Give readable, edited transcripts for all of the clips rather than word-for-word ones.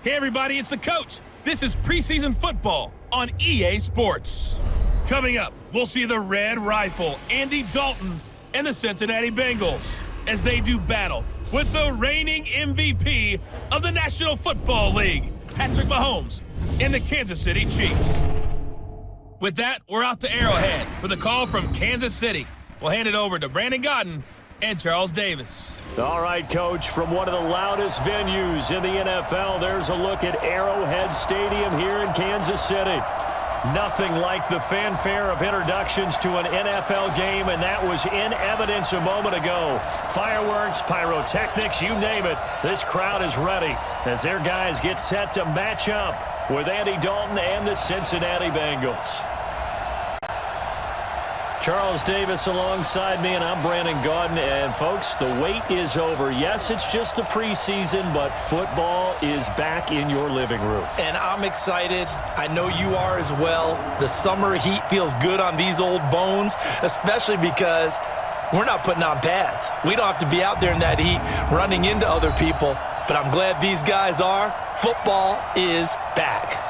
Hey everybody, it's the coach. This is preseason football on EA Sports. Coming up, we'll see the Red Rifle, Andy Dalton, and the Cincinnati Bengals as they do battle with the reigning MVP of the National Football League, Patrick Mahomes, and the Kansas City Chiefs. With that, we're out to Arrowhead for the call from Kansas City. We'll hand it over to Brandon Gaudin and Charles Davis. All right, Coach, from one of the loudest venues in the NFL, there's a look at Arrowhead Stadium here in Kansas City. Nothing like the fanfare of introductions to an NFL game, and that was in evidence a moment ago. Fireworks, pyrotechnics, you name it. This crowd is ready as their guys get set to match up with Andy Dalton and the Cincinnati Bengals. Charles Davis alongside me, and I'm Brandon Gaudin. And, folks, the wait is over. Yes, it's just the preseason, but football is back in your living room. And I'm excited. I know you are as well. The summer heat feels good on these old bones, especially because we're not putting on pads. We don't have to be out there in that heat running into other people. But I'm glad these guys are. Football is back.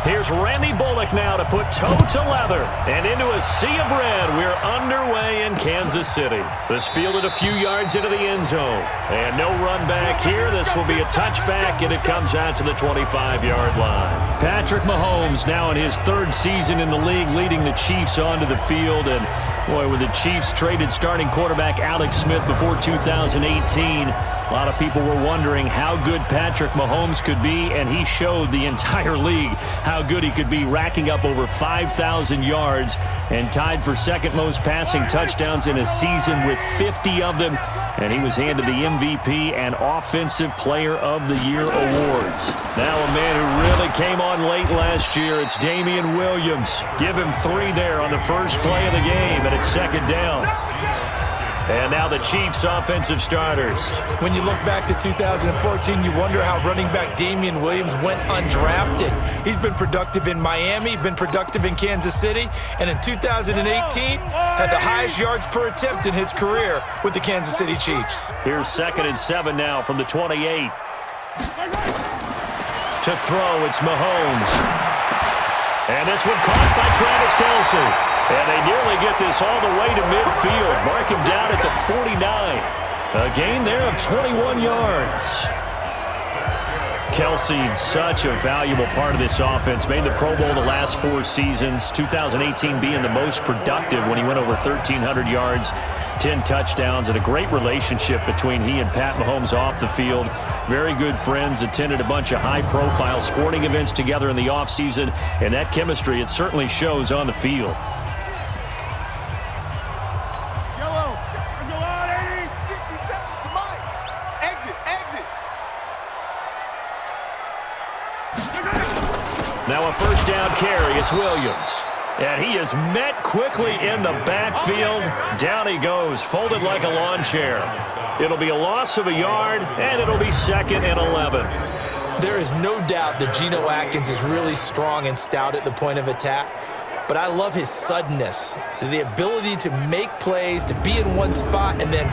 Here's Randy Bullock now to put toe to leather. And into a sea of red, we're underway in Kansas City. This fielded a few yards into the end zone. And no run back here. This will be a touchback, and it comes out to the 25-yard line. Patrick Mahomes now in his third season in the league, leading the Chiefs onto the field. And, boy, when the Chiefs traded starting quarterback Alex Smith before 2018, a lot of people were wondering how good Patrick Mahomes could be, and he showed the entire league how good he could be, racking up over 5,000 yards and tied for second most passing touchdowns in a season with 50 of them. And he was handed the MVP and Offensive Player of the Year awards. Now a man who really came on late last year, it's Damian Williams. Give him 3 there on the first play of the game, and it's second down. And now the Chiefs' offensive starters. When you look back to 2014, you wonder how running back Damian Williams went undrafted. He's been productive in Miami, been productive in Kansas City, and in 2018 had the highest yards per attempt in his career with the Kansas City Chiefs. Here's 2nd and 7 now from the 28. To throw, it's Mahomes. And this one caught by Travis Kelce. And they nearly get this all the way to midfield. Mark him down at the 49. A gain there of 21 yards. Kelce, such a valuable part of this offense. Made the Pro Bowl the last 4 seasons. 2018 being the most productive when he went over 1,300 yards, 10 touchdowns, and a great relationship between he and Pat Mahomes off the field. Very good friends, attended a bunch of high-profile sporting events together in the offseason, and that chemistry, it certainly shows on the field. Now a first down carry, it's Williams. And he is met quickly in the backfield. Down he goes, folded like a lawn chair. It'll be a loss of a yard, and it'll be 2nd and 11. There is no doubt that Geno Atkins is really strong and stout at the point of attack. But I love his suddenness, the ability to make plays, to be in one spot, and then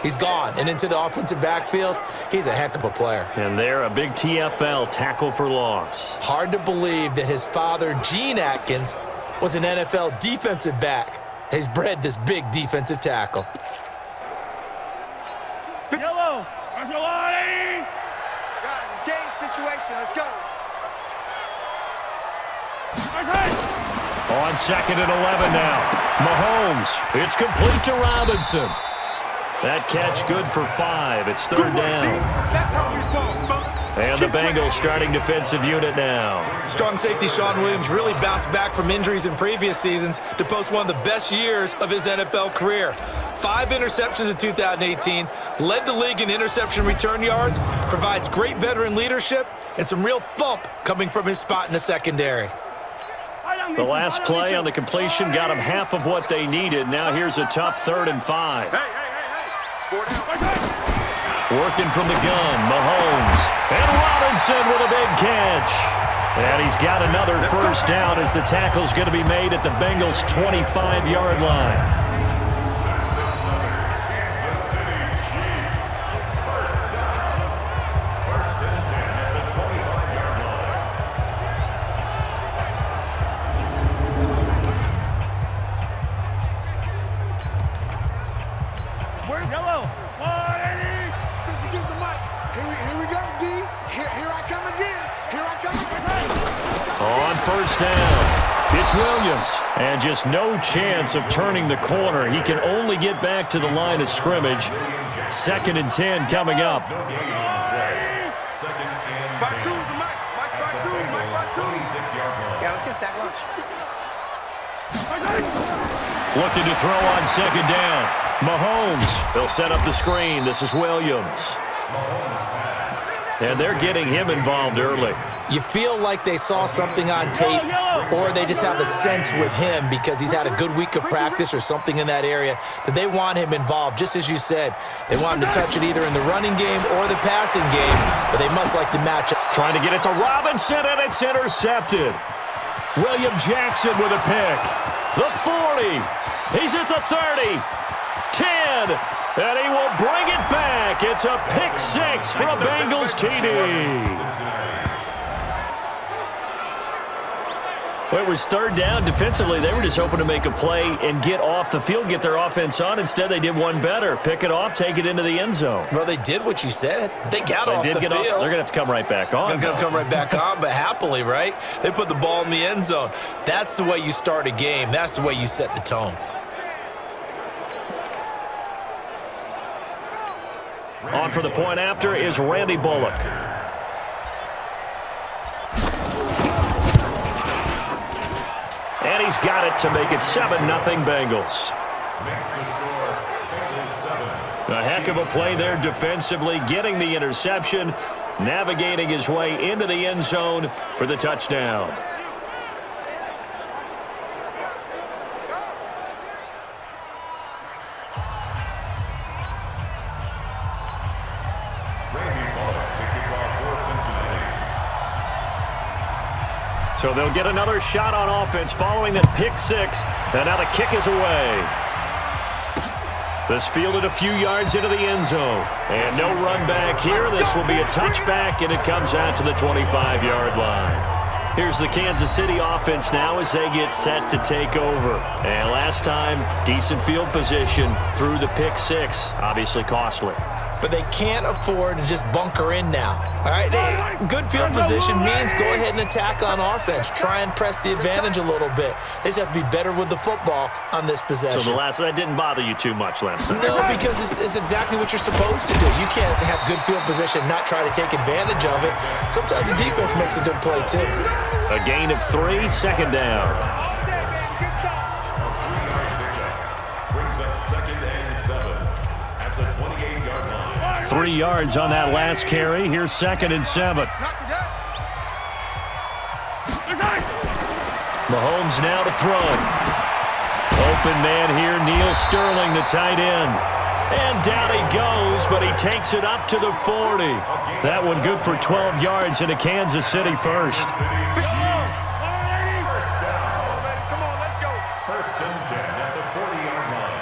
he's gone and into the offensive backfield. He's a heck of a player. And there, a big TFL, tackle for loss. Hard to believe that his father, Gene Atkins, was an NFL defensive back. He's bred this big defensive tackle. Yellow, Maserati! Guys, it's game situation. Let's go. On 2nd and 11 now. Mahomes, it's complete to Robinson. That catch good for 5. It's 3rd down. That's how we talk, folks. And the Bengals starting defensive unit now. Strong safety Sean Williams really bounced back from injuries in previous seasons to post one of the best years of his NFL career. 5 interceptions in 2018, led the league in interception return yards, provides great veteran leadership, and some real thump coming from his spot in the secondary. The last play on the completion got them half of what they needed. Now here's a tough 3rd and 5. Working from the gun, Mahomes. And Robinson with a big catch. And he's got another first down as the tackle's going to be made at the Bengals' 25-yard line. First down. It's Williams. And just no chance of turning the corner. He can only get back to the line of scrimmage. 2nd and 10 coming up. Yeah, let's get sack lunch. Looking to throw on 2nd down. Mahomes. They'll set up the screen. This is Williams. And they're getting him involved early. You feel like they saw something on tape, or they just have a sense with him because he's had a good week of practice or something in that area that they want him involved. Just as you said, they want him to touch it either in the running game or the passing game, but they must like the matchup. Trying to get it to Robinson, and it's intercepted. William Jackson with a pick. The 40. He's at the 30. 10. And he will bring it back. It's a pick 6 for a Bengals TD. Well, it was 3rd down. Defensively, they were just hoping to make a play and get off the field, get their offense on. Instead, they did one better. Pick it off, take it into the end zone. Well, they did what you said. They got off the field. They're going to have to come right back on. They're going to come right back on, but happily, right? They put the ball in the end zone. That's the way you start a game. That's the way you set the tone. On for the point after is Randy Bullock. And he's got it to make it 7-0 Bengals. A heck of a play there defensively, getting the interception, navigating his way into the end zone for the touchdown. So they'll get another shot on offense following that pick 6. And now the kick is away. This fielded a few yards into the end zone. And no run back here. This will be a touchback, and it comes out to the 25-yard line. Here's the Kansas City offense now as they get set to take over. And last time, decent field position through the pick 6. Obviously costly. But they can't afford to just bunker in now. All right, good field position means go ahead and attack on offense. Try and press the advantage a little bit. They just have to be better with the football on this possession. So that didn't bother you too much last time? No, because it's exactly what you're supposed to do. You can't have good field position and not try to take advantage of it. Sometimes the defense makes a good play, too. A gain of 3, 2nd down. Brings up 2nd and 7 at the 28-yard line. 3 yards on that last carry. Here's 2nd and 7. Mahomes now to throw. Open man here, Neil Sterling, the tight end. And down he goes, but he takes it up to the 40. That one good for 12 yards into Kansas City first. First and 10 at the 40-yard line.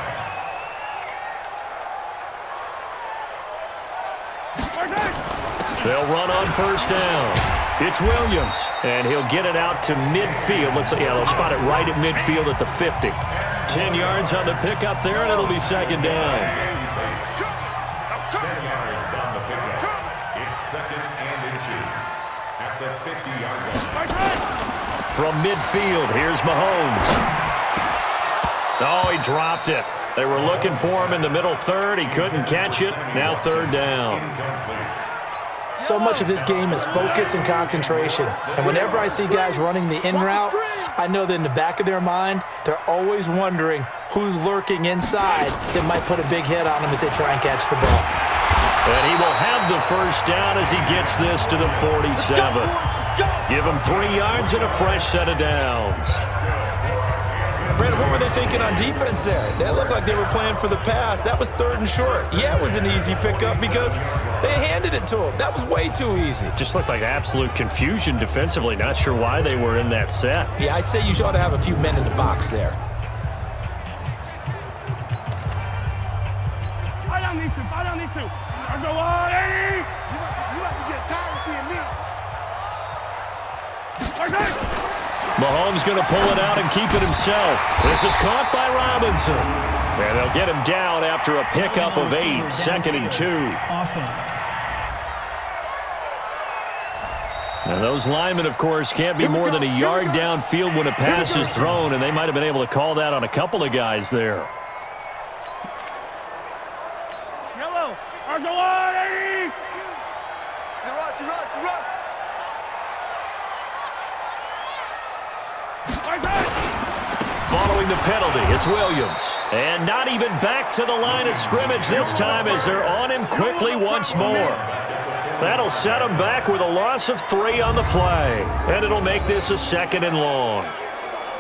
They'll run on first down. It's Williams, and he'll get it out to midfield. They'll spot it right at midfield at the 50. 10 yards on the pickup there, and it'll be 2nd down. 10 yards on the pickup. It's 2nd and inches at the 50-yard line. From midfield, here's Mahomes. Oh, he dropped it. They were looking for him in the middle 3rd. He couldn't catch it. Now 3rd down. So much of this game is focus and concentration. And whenever I see guys running the in route, I know that in the back of their mind, they're always wondering who's lurking inside that might put a big hit on them as they try and catch the ball. And he will have the first down as he gets this to the 47. Give him 3 yards and a fresh set of downs. Brandon, what were they thinking on defense there? They looked like they were playing for the pass. That was 3rd and short. Yeah, it was an easy pickup because they handed it to him. That was way too easy. Just looked like absolute confusion defensively. Not sure why they were in that set. Yeah, I'd say you ought to have a few men in the box there. Fire down these two. Fire down these two. Let's go, Wally! You might be getting tired of seeing me. Mahomes going to pull it out and keep it himself. This is caught by Robinson. And they'll get him down after a pickup of 8, 2nd and 2. Offense. And those linemen, of course, can't be more than a yard downfield when a pass is thrown, and they might have been able to call that on a couple of guys there. Yellow. Let's go, Wally! You run. Following the penalty, it's Williams. And not even back to the line of scrimmage this time as they're on him quickly once more. That'll set him back with a loss of 3 on the play. And it'll make this a 2nd and long.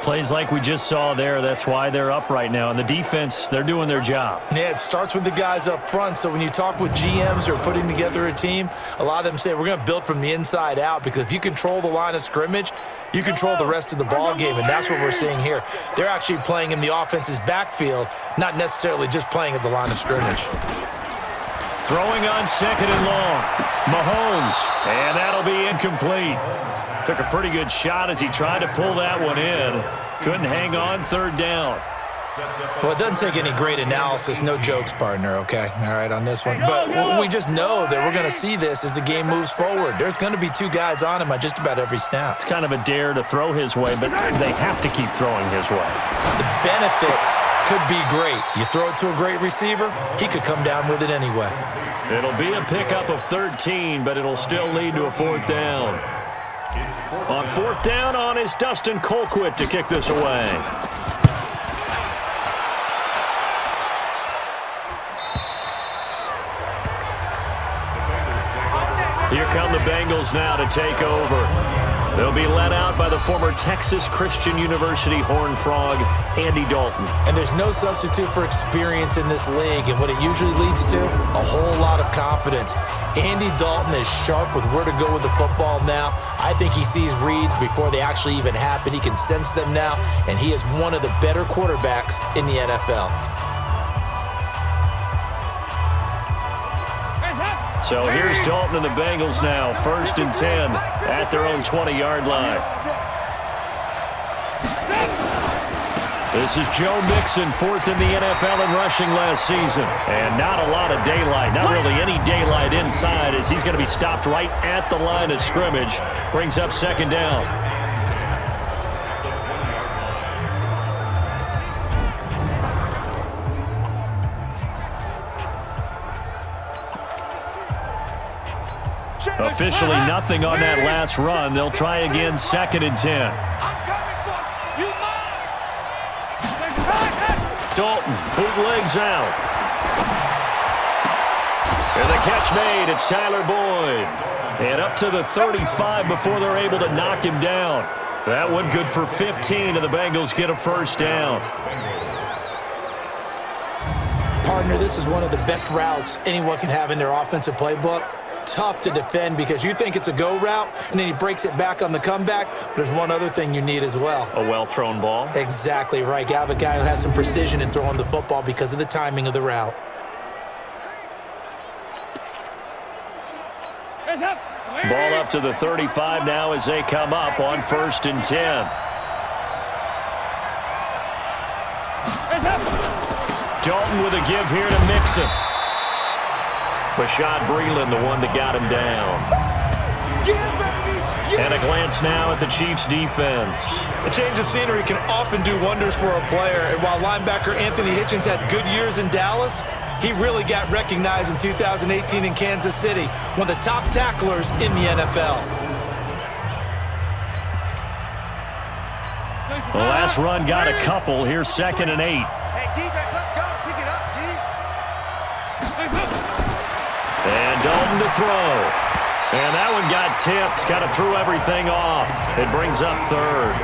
Plays like we just saw there, that's why they're up right now. And the defense, they're doing their job. Yeah, it starts with the guys up front. So when you talk with GMs who are putting together a team, a lot of them say we're going to build from the inside out because if you control the line of scrimmage, you control the rest of the ball game, and that's what we're seeing here. They're actually playing in the offense's backfield, not necessarily just playing at the line of scrimmage. Throwing on 2nd and long. Mahomes, and that'll be incomplete. Took a pretty good shot as he tried to pull that one in. Couldn't hang on 3rd down. Well, it doesn't take any great analysis. No jokes, partner, okay? All right, on this one. But we just know that we're going to see this as the game moves forward. There's going to be 2 guys on him on just about every snap. It's kind of a dare to throw his way, but they have to keep throwing his way. The benefits could be great. You throw it to a great receiver, he could come down with it anyway. It'll be a pickup of 13, but it'll still lead to a 4th down. On 4th down on is Dustin Colquitt to kick this away. Here come the Bengals now to take over. They'll be led out by the former Texas Christian University Horned Frog, Andy Dalton. And there's no substitute for experience in this league, and what it usually leads to, a whole lot of confidence. Andy Dalton is sharp with where to go with the football now. I think he sees reads before they actually even happen. He can sense them now, and he is one of the better quarterbacks in the NFL. So here's Dalton and the Bengals now, 1st and 10 at their own 20-yard line. This is Joe Mixon, 4th in the NFL in rushing last season. And not a lot of daylight, not really any daylight inside as he's going to be stopped right at the line of scrimmage. Brings up 2nd down. Officially nothing on that last run. They'll try again, 2nd and 10. Dalton bootlegs out. And the catch made. It's Tyler Boyd. And up to the 35 before they're able to knock him down. That one good for 15, and the Bengals get a 1st down. Partner, this is one of the best routes anyone can have in their offensive playbook. Tough to defend because you think it's a go route, and then he breaks it back on the comeback. But there's one other thing you need as well. A well-thrown ball. Exactly right. You have a guy who has some precision in throwing the football because of the timing of the route. Ball up to the 35 now as they come up on 1st and 10. Dalton with a give here to Mixon. Bashaud Breeland, the one that got him down. And a glance now at the Chiefs' defense. A change of scenery can often do wonders for a player. And while linebacker Anthony Hitchens had good years in Dallas, He really got recognized in 2018 in Kansas City, one of the top tacklers in the NFL. The last run got a couple. Here's 2nd and 8. Hey, defense, let's go. Pick it up, D. And Dalton to throw. And that one got tipped. Kind of threw everything off. It brings up 3rd.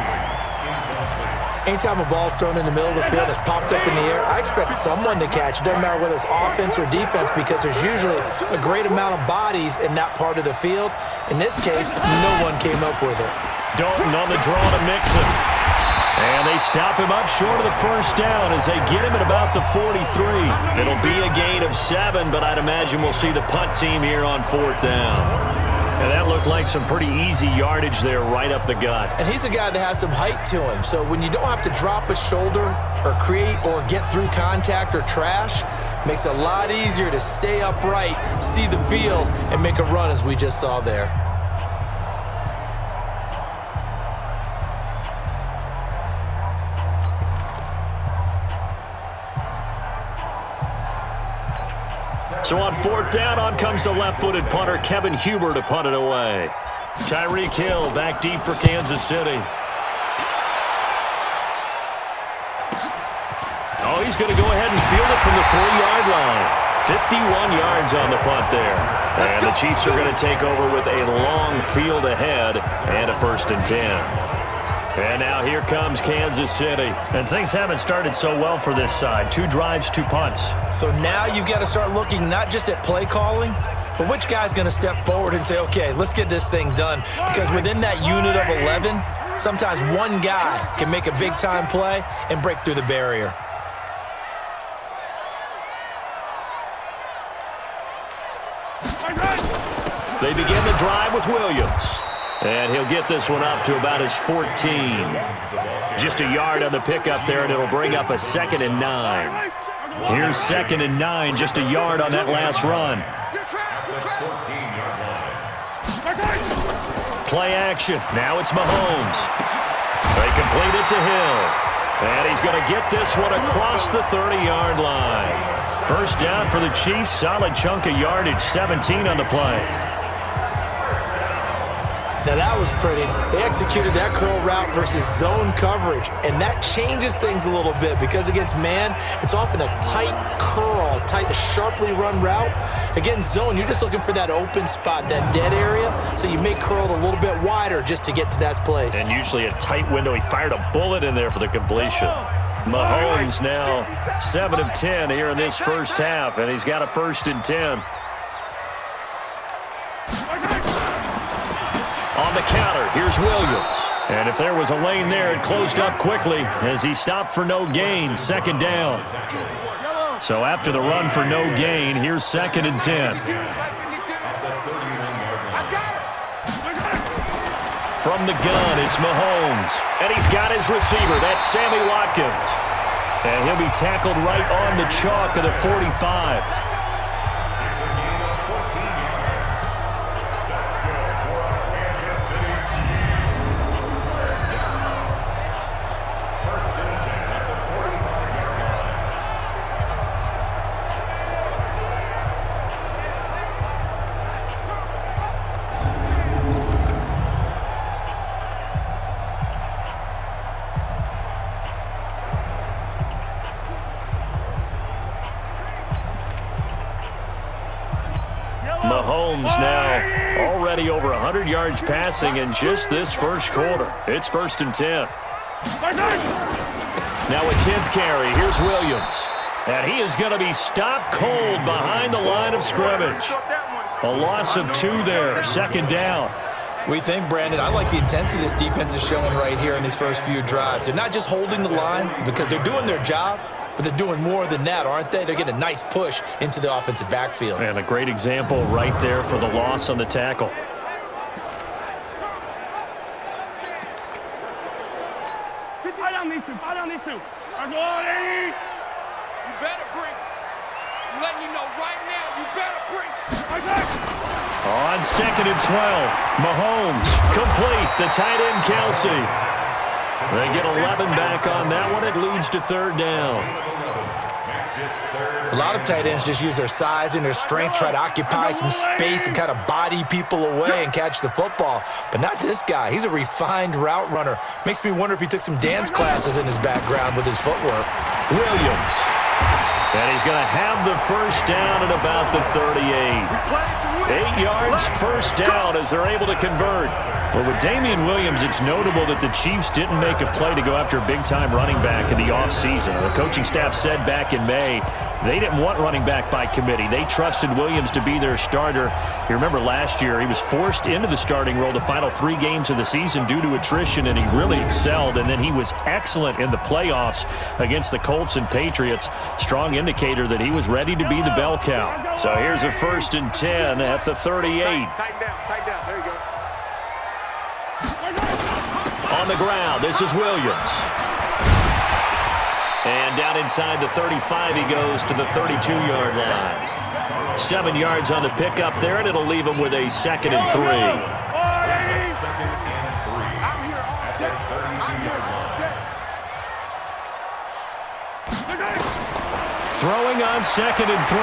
Anytime a ball's thrown in the middle of the field, it's popped up in the air, I expect someone to catch. It doesn't matter whether it's offense or defense because there's usually a great amount of bodies in that part of the field. In this case, no one came up with it. Dalton on the draw to Mixon. And they stop him up short of the first down as they get him at about the 43. It'll be a gain of 7, but I'd imagine we'll see the punt team here on 4th down. And that looked like some pretty easy yardage there right up the gut. And he's a guy that has some height to him. So when you don't have to drop a shoulder or create or get through contact or trash, makes it a lot easier to stay upright, see the field, and make a run as we just saw there. So on 4th down, on comes the left-footed punter, Kevin Huber, to punt it away. Tyreek Hill back deep for Kansas City. Oh, he's going to go ahead and field it from the 3-yard line. 51 yards on the punt there. And the Chiefs are going to take over with a long field ahead and a 1st and 10. And now here comes Kansas City. And things haven't started so well for this side. 2 drives, 2 punts. So now you've got to start looking not just at play calling, but which guy's going to step forward and say, okay, let's get this thing done. Because within that unit of 11, sometimes one guy can make a big-time play and break through the barrier. They begin the drive with Williams. And he'll get this one up to about his 14. Just a yard on the pickup there, and it'll bring up a 2nd and 9. Here's 2nd and 9, just a yard on that last run. Play action. Now it's Mahomes. They complete it to Hill. And he's going to get this one across the 30-yard line. 1st down for the Chiefs. Solid chunk of yardage, 17 on the play. Now that was pretty. They executed that curl route versus zone coverage, and that changes things a little bit because against man, it's often a tight curl, tight, sharply run route. Against zone, you're just looking for that open spot, that dead area, so you may curl it a little bit wider just to get to that place. And usually a tight window. He fired a bullet in there for the completion. Mahomes now 7 of 10 here in this first half, and he's got a 1st and 10. On the counter, here's Williams. And if there was a lane there, it closed up quickly as he stopped for no gain, 2nd down. So after the run for no gain, here's 2nd and 10. From the gun, it's Mahomes. And he's got his receiver. That's Sammy Watkins. And he'll be tackled right on the chalk of the 45. Mahomes now already over 100 yards passing in just this first quarter. It's 1st and 10. Now a 10th carry. Here's Williams. And he is going to be stopped cold behind the line of scrimmage. A loss of 2 there, 2nd down. We think, Brandon, I like the intensity this defense is showing right here in these first few drives. They're not just holding the line because they're doing their job, but they're doing more than that, aren't they? They're getting a nice push into the offensive backfield. And a great example right there for the loss on the tackle. Fight on these two. Fight on these two. You better bring. I'm letting you know right now, you better bring. On 2nd and 12, Mahomes complete. The tight end, Kelsey. They get 11 back on that one. It leads to 3rd down. A lot of tight ends just use their size and their strength, try to occupy some space and kind of body people away and catch the football. But not this guy. He's a refined route runner. Makes me wonder if he took some dance classes in his background with his footwork. Williams. And he's going to have the first down at about the 38. 8 yards, first down as they're able to convert. Well, with Damian Williams, it's notable that the Chiefs didn't make a play to go after a big-time running back in the offseason. The coaching staff said back in May they didn't want running back by committee. They trusted Williams to be their starter. You remember last year he was forced into the starting role the final 3 games of the season due to attrition, and he really excelled. And then he was excellent in the playoffs against the Colts and Patriots. Strong indicator that he was ready to be the bell cow. So here's a 1st and 10 at the 38. Tighten down. There you go. On the ground, this is Williams. And down inside the 35, he goes to the 32-yard line. 7 yards on the pickup there, and it'll leave him with a 2nd and 3. Throwing on 2nd and 3,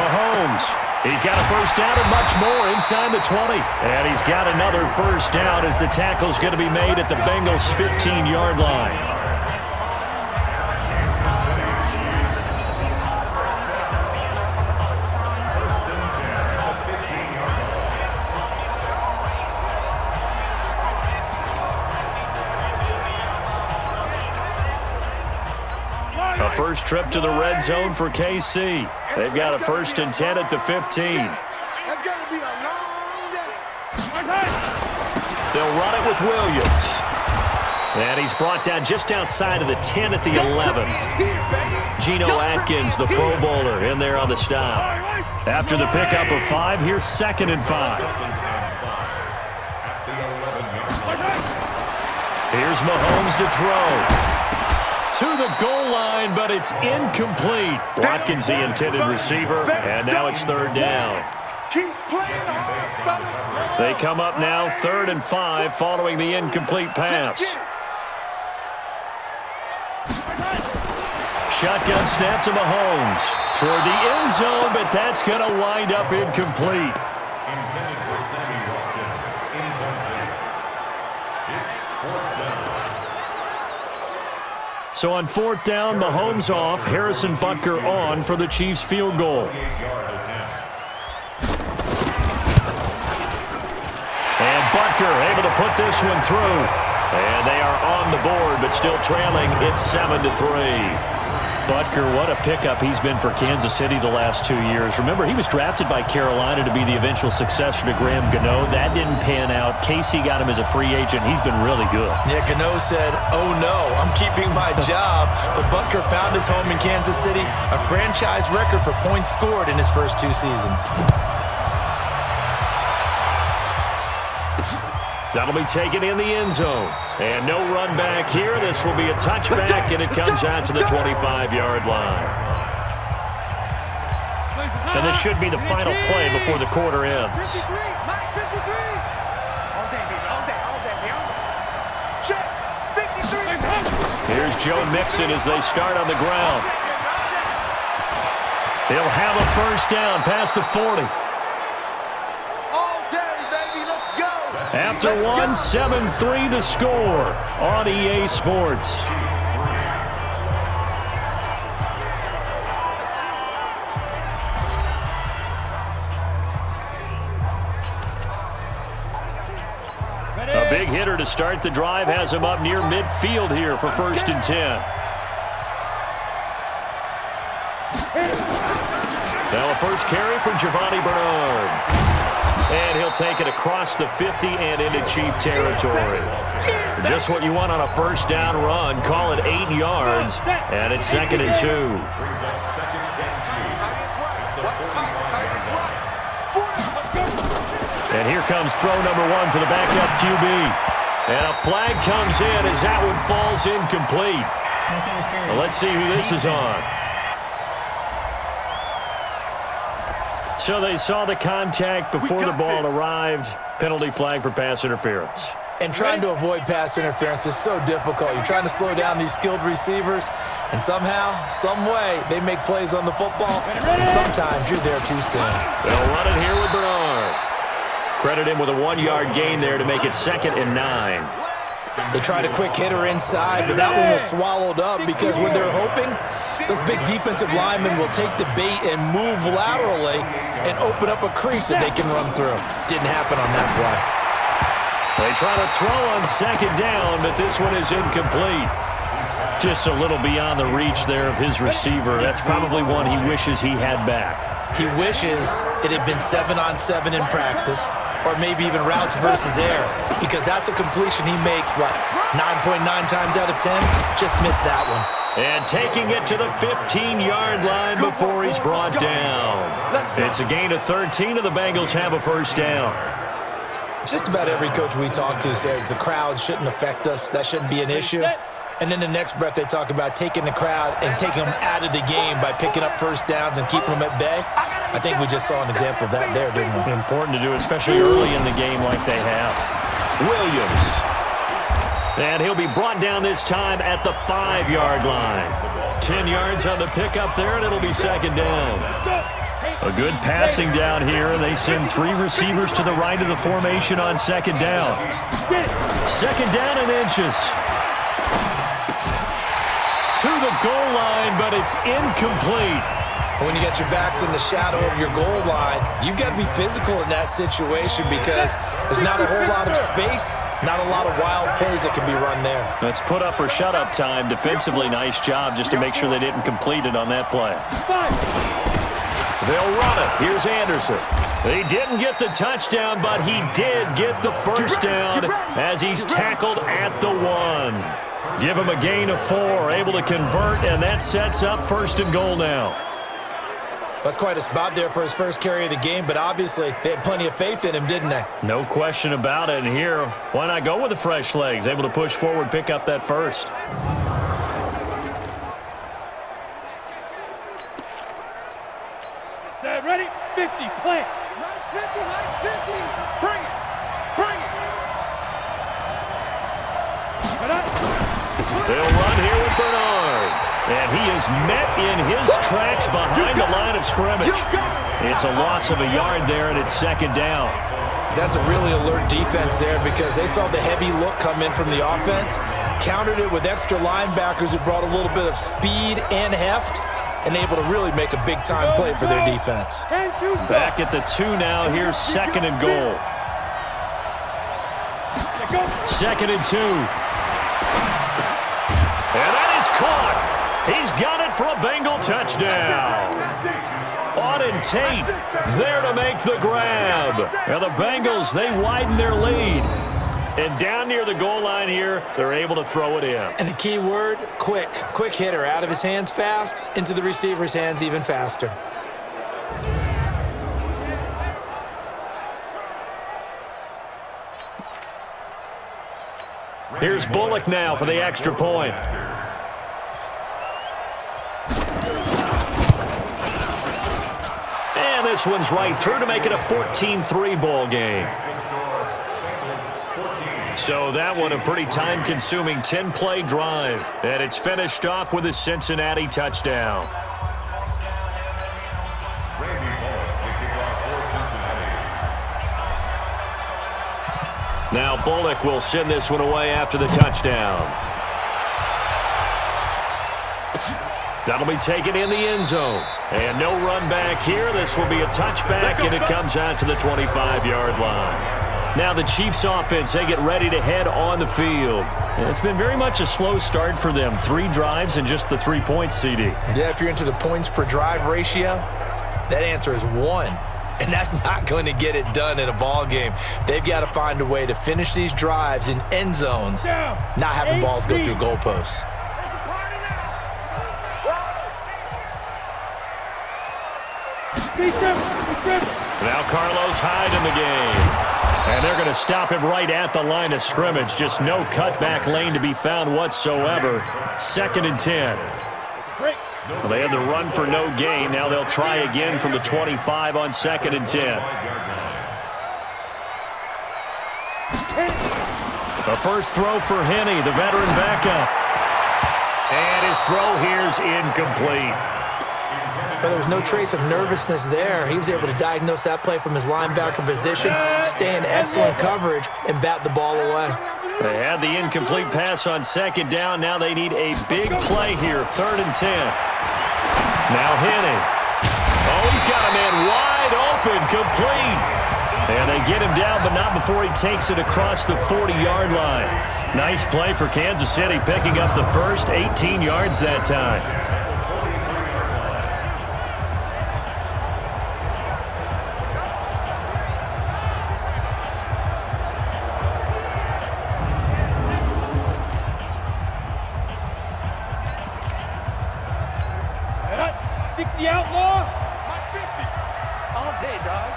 Mahomes. He's got a first down and much more inside the 20. And he's got another first down as the tackle's going to be made at the Bengals' 15-yard line. A first trip to the red zone for KC. They've got a 1st and 10 at the 15. That's going to be a long day. They'll run it with Williams. And he's brought down just outside of the 10 at the 11. Geno Atkins, the Pro Bowler, in there on the stop. After the pickup of 5, here's 2nd and 5. Here's Mahomes to throw. To the goal line, but it's incomplete. Watkins, the intended receiver, and now it's 3rd down. Keep playing hard, fellas. They come up now 3rd and 5 following the incomplete pass. Shotgun snap to Mahomes. Toward the end zone, but that's going to wind up incomplete. Intended for Sammy Watkins. Incomplete. It's 4th down. So on 4th down, Mahomes off, Harrison Butker on for the Chiefs field goal. 8-yard attempt. And Butker able to put this one through. And they are on the board, but still trailing. It's 7-3. Butker, what a pickup he's been for Kansas City the last 2 years. Remember, he was drafted by Carolina to be the eventual successor to Graham Gano. That didn't pan out. KC got him as a free agent. He's been really good. Yeah, Gano said, oh no, I'm keeping my job. But Butker found his home in Kansas City, a franchise record for points scored in his first 2 seasons. That'll be taken in the end zone. And no run back here. This will be a touchback, and it comes out to the 25-yard line. And this should be the final play before the quarter ends. 53, Mike, 53. All day, baby, all day, check, 53. Here's Joe Mixon as they start on the ground. They'll have a first down past the 40. After one, 7-3 the score on EA Sports. A big hitter to start the drive has him up near midfield here for 1st and 10. Now a first carry for Giovanni Bernard. And he'll take it across the 50 and into Chief territory. Just what you want on a first down run. Call it 8 yards, and it's 2nd and 2. And here comes throw number 1 for the backup QB. And a flag comes in as that one falls incomplete. Well, let's see who this is on. So they saw the contact before the ball arrived. Penalty flag for pass interference. And trying to avoid pass interference is so difficult. You're trying to slow down these skilled receivers, and somehow, some way, they make plays on the football, and sometimes you're there too soon. They'll run it here with Bernard. Credit him with a 1-yard gain there to make it 2nd and 9. They tried a quick hitter inside, but that one was swallowed up because what they're hoping, those big defensive linemen will take the bait and move laterally and open up a crease that they can run through. Didn't happen on that play. They try to throw on 2nd down, but this one is incomplete. Just a little beyond the reach there of his receiver. That's probably one he wishes he had back. He wishes it had been 7-on-7 in practice, or maybe even routes versus air, because that's a completion he makes, 9.9 times out of 10? Just missed that one. And taking it to the 15-yard line before he's brought down. It's a gain of 13, and the Bengals have a first down. Just about every coach we talk to says the crowd shouldn't affect us. That shouldn't be an issue. And then the next breath they talk about taking the crowd and taking them out of the game by picking up first downs and keeping them at bay. I think we just saw an example of that there, didn't we? Important to do, especially early in the game like they have. Williams. And he'll be brought down this time at the 5-yard line. 10 yards on the pickup there, and it'll be 2nd down. A good passing down here. They send 3 receivers to the right of the formation on 2nd down. 2nd down and inches. To the goal line, but it's incomplete. When you got your backs in the shadow of your goal line, you've got to be physical in that situation because there's not a whole lot of space, not a lot of wild plays that can be run there. That's put up or shut up time. Defensively, nice job just to make sure they didn't complete it on that play. They'll run it. Here's Anderson. He didn't get the touchdown, but he did get the first down as he's tackled at the 1. Give him a gain of 4, able to convert, and that sets up 1st and goal now. That's quite a spot there for his first carry of the game, but obviously they had plenty of faith in him, didn't they? No question about it, and here, why not go with the fresh legs? Able to push forward, pick up that first. Set, ready, 50, play. Nice 50, bring it, bring it. They'll run here with Bernard. And he is met in his tracks behind the line of scrimmage. It's a loss of a yard there, and it's 2nd down. That's a really alert defense there because they saw the heavy look come in from the offense, countered it with extra linebackers who brought a little bit of speed and heft, and able to really make a big-time play for their defense. Back at the 2 now. Here's 2nd and goal. 2nd and 2. And that is caught. He's got it for a Bengal touchdown. Auden Tate there to make the grab. And the Bengals, they widen their lead. And down near the goal line here, they're able to throw it in. And the key word, quick. Quick hitter. Out of his hands fast, into the receiver's hands even faster. Here's Bullock now for the extra point. And this one's right through to make it a 14-3 ball game. So that one a pretty time-consuming 10-play drive. And it's finished off with a Cincinnati touchdown. Now Bullock will send this one away after the touchdown. That'll be taken in the end zone. And no run back here. This will be a touchback, and it comes out to the 25-yard line. Now the Chiefs offense, they get ready to head on the field. And it's been very much a slow start for them. 3 drives and just the 3 points, CD. Yeah, if you're into the points per drive ratio, that answer is 1. And that's not going to get it done in a ball game. They've got to find a way to finish these drives in end zones, not having balls go through goalposts. Now Carlos Hyde in the game. And they're going to stop him right at the line of scrimmage. Just no cutback lane to be found whatsoever. 2nd and 10. Well, they had the run for no gain. Now they'll try again from the 25 on 2nd and 10. The first throw for Henne, the veteran backup. And his throw here's incomplete. But there was no trace of nervousness there. He was able to diagnose that play from his linebacker position, stay in excellent coverage, and bat the ball away. They had the incomplete pass on second down. Now they need a big play here, 3rd and 10. Now Henne. Oh, he's got a man wide open, complete. And they get him down, but not before he takes it across the 40-yard line. Nice play for Kansas City, picking up the first 18 yards that time. Outlaw. My 50. All day, dog.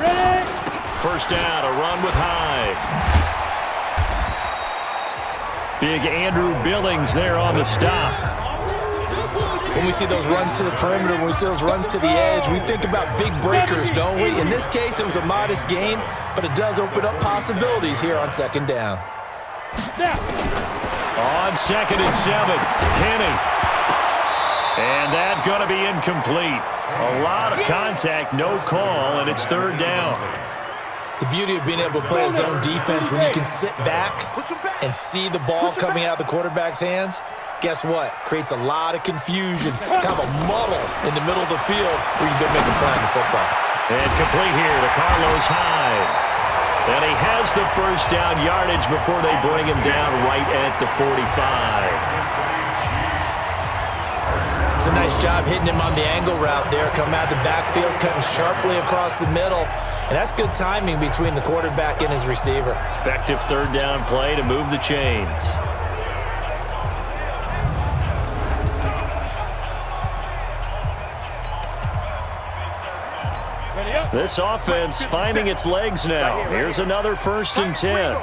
Ready. First down, a run with Hyde. Big Andrew Billings there on the stop. When we see those runs to the perimeter, when we see those runs to the edge, we think about big breakers, don't we? In this case, it was a modest gain, but it does open up possibilities here on second down. On 2nd and 7, Henne. And that's going to be incomplete. A lot of contact, no call, and it's 3rd down. The beauty of being able to play a zone defense when you can sit back and see the ball coming out of the quarterback's hands, guess what? Creates a lot of confusion, kind of a muddle in the middle of the field where you can go make a play in the football. And complete here to Carlos Hyde. And he has the first down yardage before they bring him down right at the 45. It's a nice job hitting him on the angle route there, coming out of the backfield, cutting sharply across the middle. And that's good timing between the quarterback and his receiver. Effective 3rd down play to move the chains. This offense finding its legs now. Here's another 1st and 10.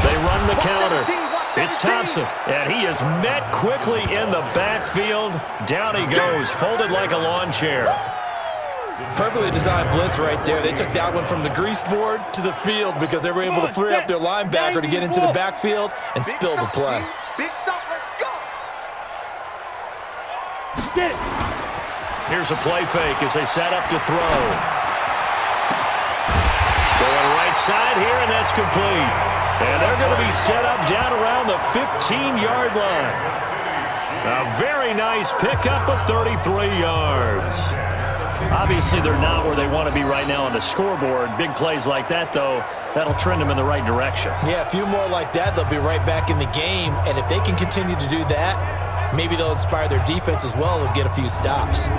They run the counter. It's Thompson, and he is met quickly in the backfield. Down he goes, folded like a lawn chair. Perfectly designed blitz right there. They took that one from the grease board to the field because they were able to free up their linebacker to get into the backfield and spill the play. Big stop, let's go. Here's a play fake as they set up to throw. Going right side here, and that's complete. And they're going to be set up down around the 15-yard line. A very nice pickup of 33 yards. Obviously, they're not where they want to be right now on the scoreboard. Big plays like that, though, that'll trend them in the right direction. Yeah, a few more like that, they'll be right back in the game. And if they can continue to do that, maybe they'll inspire their defense as well. They'll get a few stops.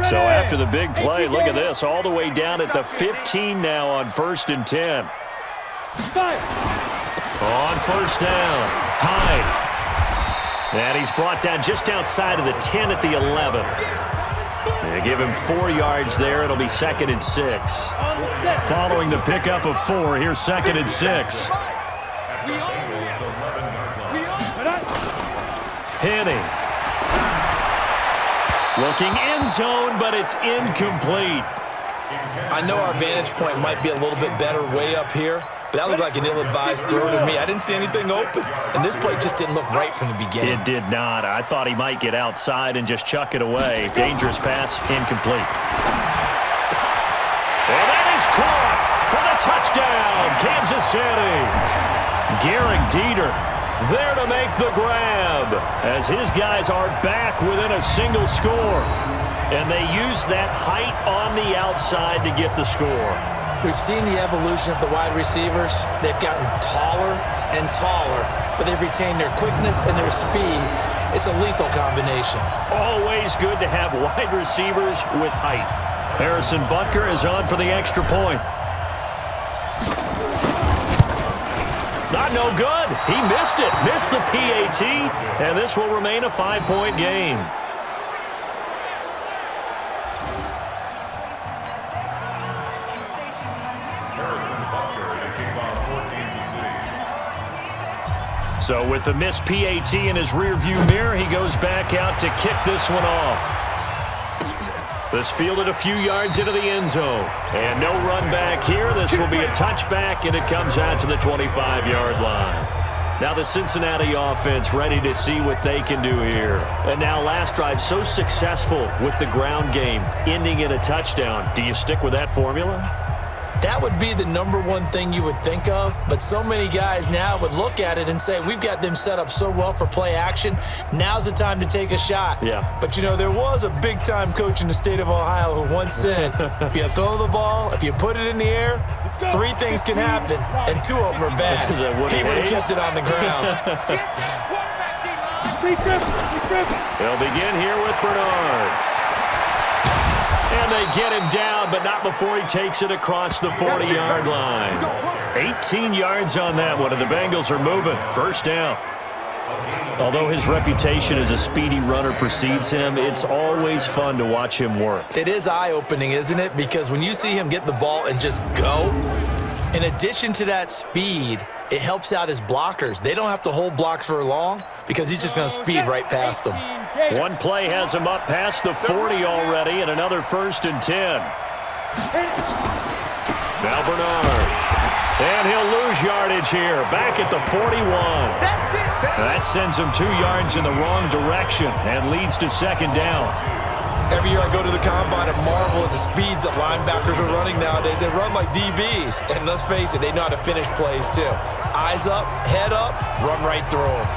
So after the big play, look at this, all the way down at the 15 now on 1st and 10. On 1st down, Hyde. And he's brought down just outside of the 10 at the 11. They give him 4 yards there. It'll be 2nd and 6. Following the pickup of 4, here's 2nd and 6. Henne. Looking end zone, but it's incomplete. I know our vantage point might be a little bit better way up here, but that looked like an ill-advised throw to me. I didn't see anything open, and this play just didn't look right from the beginning. It did not. I thought he might get outside and just chuck it away. Dangerous pass, incomplete. And that is caught for the touchdown, Kansas City. Garrick Dieter there to make the grab as his guys are back within a single score. And they use that height on the outside to get the score. We've seen the evolution of the wide receivers. They've gotten taller and taller, but they've retained their quickness and their speed. It's a lethal combination. Always good to have wide receivers with height. Harrison Butker is on for the extra point. Not no good. He missed it. Missed the PAT, and this will remain a 5-point game. So with the missed PAT in his rearview mirror, he goes back out to kick this one off. This fielded a few yards into the end zone. And no run back here. This will be a touchback, and it comes out to the 25-yard line. Now the Cincinnati offense ready to see what they can do here. And now last drive so successful with the ground game, ending in a touchdown. Do you stick with that formula? That would be the number one thing you would think of, but so many guys now would look at it and say, we've got them set up so well for play action, now's the time to take a shot. Yeah. But, you know, there was a big-time coach in the state of Ohio who once said, if you throw the ball, if you put it in the air, 3 things can happen, and 2 of them are bad. He would have kept it on the ground. They'll begin here with Bernard. And they get him down, but not before he takes it across the 40-yard line. 18 yards on that one, and the Bengals are moving. First down. Although his reputation as a speedy runner precedes him, it's always fun to watch him work. It is eye-opening, isn't it? Because when you see him get the ball and just go, in addition to that speed, it helps out his blockers. They don't have to hold blocks for long because he's just going to speed right past them. One play has him up past the 40 already, and another 1st and 10. Now Bernard. And he'll lose yardage here, back at the 41. That sends him 2 yards in the wrong direction and leads to 2nd down. Every year I go to the combine and marvel at the speeds that linebackers are running nowadays. They run like DBs. And let's face it, they know how to finish plays too. Eyes up, head up, run right through them.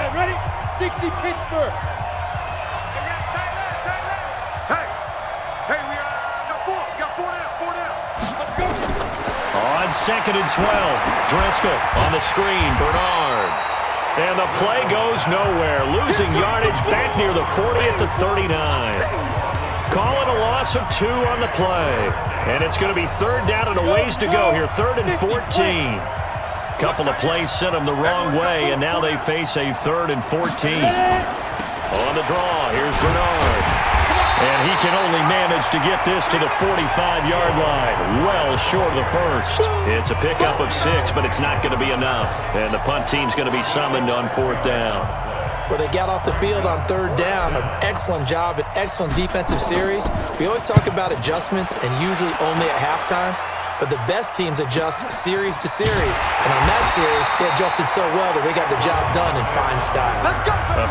Ready? 60 Pittsburgh. Hey, we got 4 down. Let's go. On 2nd and 12, Driscoll on the screen, Bernard. And the play goes nowhere, losing yardage back near the 40 at the 39. Call it a loss of 2 on the play. And it's going to be 3rd down and a ways to go here, 3rd and 14. Couple of plays sent them the wrong way, and now they face a 3rd and 14. On the draw, here's Bernard. And he can only manage to get this to the 45-yard line, well short of the first. It's a pickup of 6, but it's not going to be enough. And the punt team's going to be summoned on 4th down. Well, they got off the field on 3rd down. An excellent job, an excellent defensive series. We always talk about adjustments, and usually only at halftime. But the best teams adjust series to series. And on that series, they adjusted so well that they got the job done in fine style.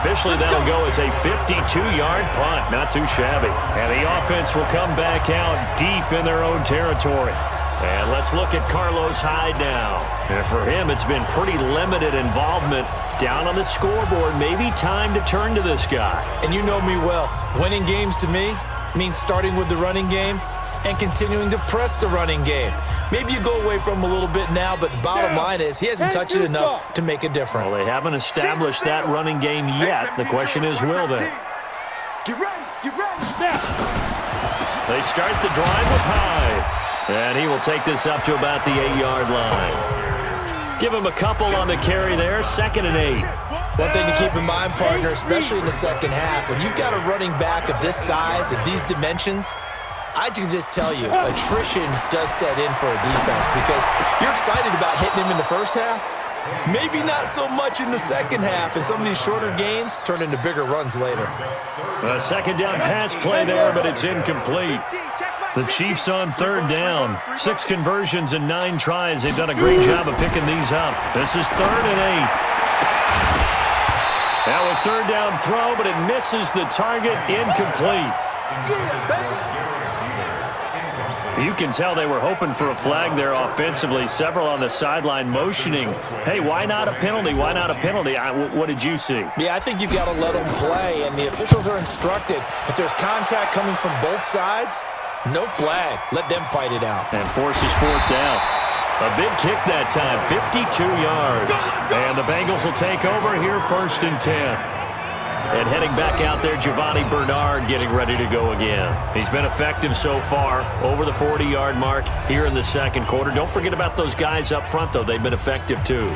Officially, that'll go as a 52-yard punt. Not too shabby. And the offense will come back out deep in their own territory. And let's look at Carlos Hyde now. And for him, it's been pretty limited involvement down on the scoreboard. Maybe time to turn to this guy. And you know me well. Winning games to me means starting with the running game and continuing to press the running game. Maybe you go away from him a little bit now, but the bottom line is he hasn't touched it enough to make a difference. Well, they haven't established that running game yet. The question is, will they? Get ready. They start the drive with Hyde. And he will take this up to about the 8-yard line. Give him a couple on the carry there, 2nd and 8. One thing to keep in mind, partner, especially in the second half, when you've got a running back of this size, of these dimensions, I can just tell you, attrition does set in for a defense because you're excited about hitting him in the first half. Maybe not so much in the second half, and some of these shorter gains turn into bigger runs later. A 2nd down pass play there, but it's incomplete. The Chiefs on 3rd down. 6 conversions and 9 tries. They've done a great job of picking these up. This is 3rd and 8. Now a 3rd down throw, but it misses the target, incomplete. You can tell they were hoping for a flag there offensively. Several on the sideline motioning, hey, why not a penalty? Why not a penalty? What did you see? Yeah, I think you've got to let them play, and the officials are instructed. If there's contact coming from both sides, no flag. Let them fight it out. And forces 4th down. A big kick that time, 52 yards. And the Bengals will take over here, 1st and 10. And heading back out there, Giovanni Bernard getting ready to go again. He's been effective so far, over the 40-yard mark here in the 2nd quarter. Don't forget about those guys up front, though. They've been effective, too.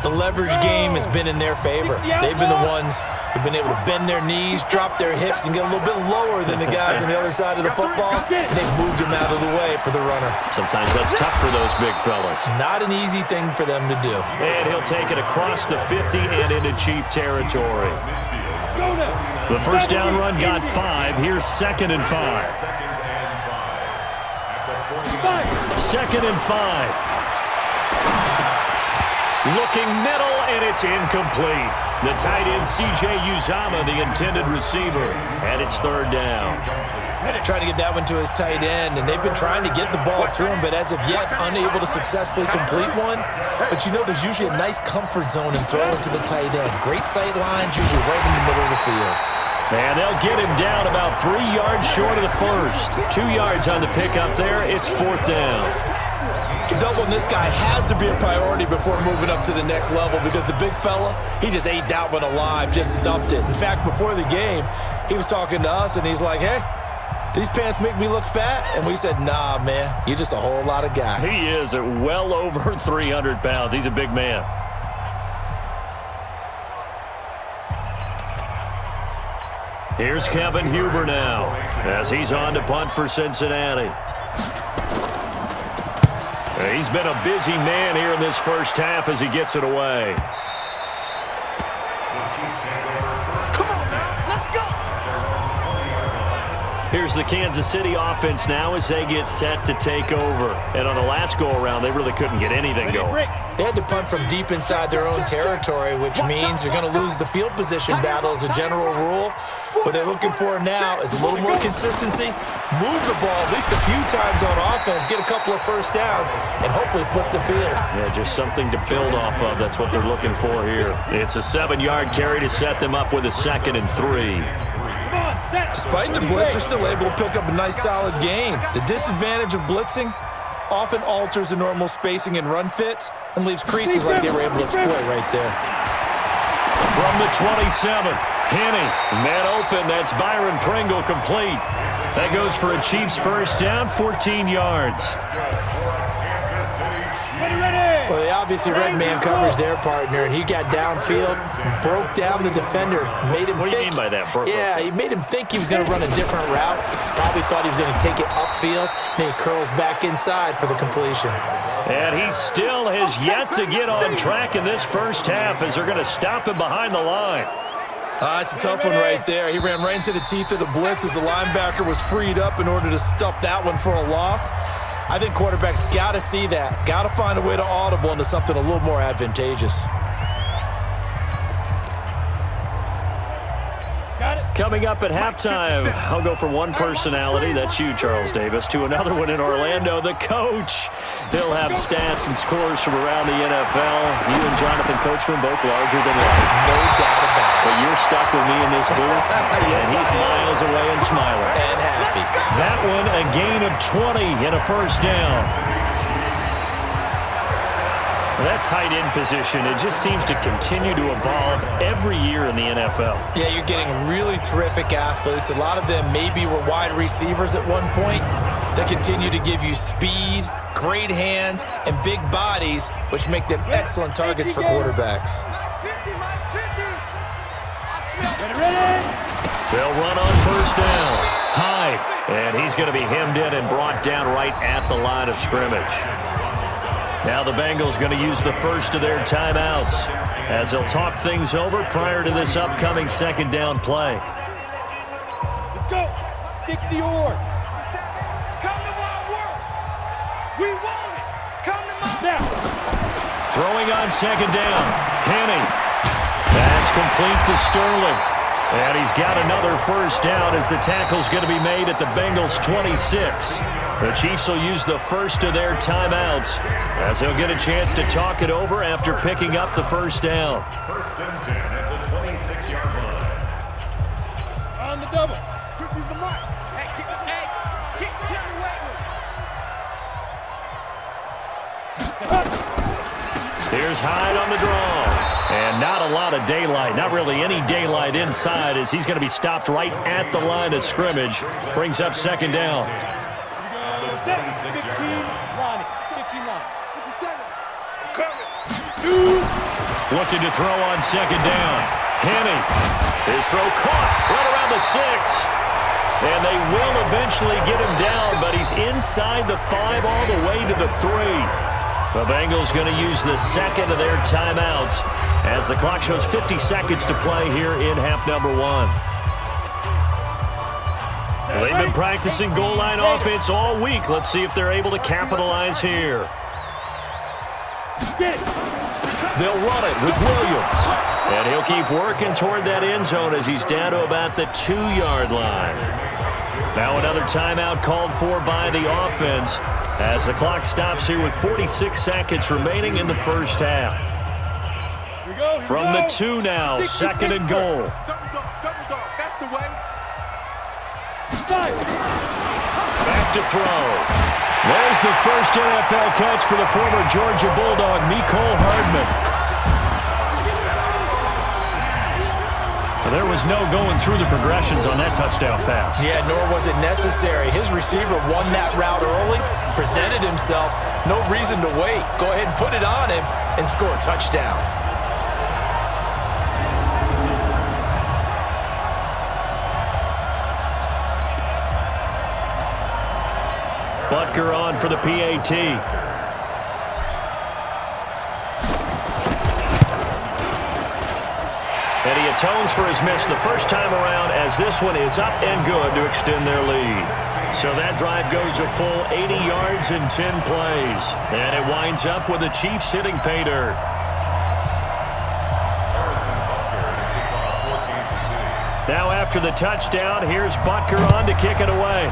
The leverage game has been in their favor. They've been the ones who've been able to bend their knees, drop their hips, and get a little bit lower than the guys on the other side of the football, and they've moved them out of the way for the runner. Sometimes that's tough for those big fellas. Not an easy thing for them to do. And he'll take it across the 50 and into Chief territory. The first down run got 5. Here's 2nd and 5. 2nd and 5. Looking middle, and it's incomplete. The tight end, C.J. Uzomah, the intended receiver, and it's 3rd down. Trying to get that one to his tight end, and they've been trying to get the ball to him, but as of yet, unable to successfully complete one. But you know there's usually a nice comfort zone in throwing to the tight end. Great sight lines, usually right in the middle of the field. And they'll get him down about 3 yards short of the first. 2 yards on the pickup there. It's 4th down. Doubling this guy has to be a priority before moving up to the next level because the big fella, he just ate that one alive, just stuffed it. In fact, before the game, he was talking to us, and he's like, hey, these pants make me look fat? And we said, nah, man, you're just a whole lot of guy. He is at well over 300 pounds. He's a big man. Here's Kevin Huber now as he's on to punt for Cincinnati. He's been a busy man here in this first half as he gets it away. Come on now, let's go. Here's the Kansas City offense now as they get set to take over. And on the last go-around, they really couldn't get anything going. They had to punt from deep inside their own territory, which means you're going to lose the field position battle as a general rule. What they're looking for now is a little more consistency, move the ball at least a few times on offense, get a couple of first downs, and hopefully flip the field. Yeah, just something to build off of. That's what they're looking for here. It's a 7-yard carry to set them up with a 2nd and 3. Despite the blitz, they're still able to pick up a nice solid gain. The disadvantage of blitzing often alters the normal spacing and run fits and leaves creases like they were able to exploit right there. From the 27, Henney, man open, that's Byron Pringle complete. That goes for a Chiefs first down, 14 yards. Well, they obviously read man coverage their partner, and he got downfield, broke down the defender, made him think. What do you mean by that? Yeah, he made him think he was going to run a different route. Probably thought he was going to take it upfield. Then he curls back inside for the completion. And he still has yet to get on track in this first half as they're going to stop him behind the line. It's a tough one right there. He ran right into the teeth of the blitz as the linebacker was freed up in order to stuff that one for a loss. I think quarterbacks got to see that. Got to find a way to audible into something a little more advantageous. Coming up at halftime, I'll go from one personality, that's you, Charles Davis, to another one in Orlando, the coach. He'll have stats and scores from around the NFL. You and Jonathan Coachman both larger than life. No doubt about it. But you're stuck with me in this booth, and he's miles away and smiling. And happy. That one, a gain of 20 and a first down. That tight end position, it just seems to continue to evolve every year in the NFL. Yeah, you're getting really terrific athletes. A lot of them maybe were wide receivers at one point. They continue to give you speed, great hands, and big bodies, which make them excellent targets for quarterbacks. They'll run on first down. Hyde, and he's going to be hemmed in and brought down right at the line of scrimmage. Now the Bengals going to use the first of their timeouts as they'll talk things over prior to this upcoming second down play. Let's go. 60 or. Come to my work. We want it. Come to my now. Throwing on second down. Henney. That's complete to Sterling. And he's got another first down as the tackle's going to be made at the Bengals' 26. The Chiefs will use the first of their timeouts as they'll get a chance to talk it over after picking up the first down. First and 10 at the 26-yard line. On the double. 50's the mark. Hey, get away with it. Here's Hyde on the draw. And not a lot of daylight, not really any daylight inside as he's going to be stopped right at the line of scrimmage. Brings up second down. 15 line. 15 line. 57. Coming. 2. Looking to throw on second down. Henne. His throw caught right around the 6. And they will eventually get him down, but he's inside the 5 all the way to the 3. The Bengals going to use the second of their timeouts as the clock shows 50 seconds to play here in half number 1. They've been practicing goal line offense all week. Let's see if they're able to capitalize here. They'll run it with Williams. And he'll keep working toward that end zone as he's down to about the 2-yard line. Now another timeout called for by the offense as the clock stops here with 46 seconds remaining in the first half. From the 2 now, second and goal. Double dog. That's the way. Back to throw. There's the first NFL catch for the former Georgia Bulldog, Mecole Hardman. There was no going through the progressions on that touchdown pass. Yeah, nor was it necessary. His receiver won that route early, presented himself. No reason to wait. Go ahead and put it on him and score a touchdown. Butker on for the PAT. And he atones for his miss the first time around as this one is up and good to extend their lead. So that drive goes a full 80 yards in 10 plays. And it winds up with the Chiefs hitting pay dirt. Now after the touchdown, here's Butker on to kick it away.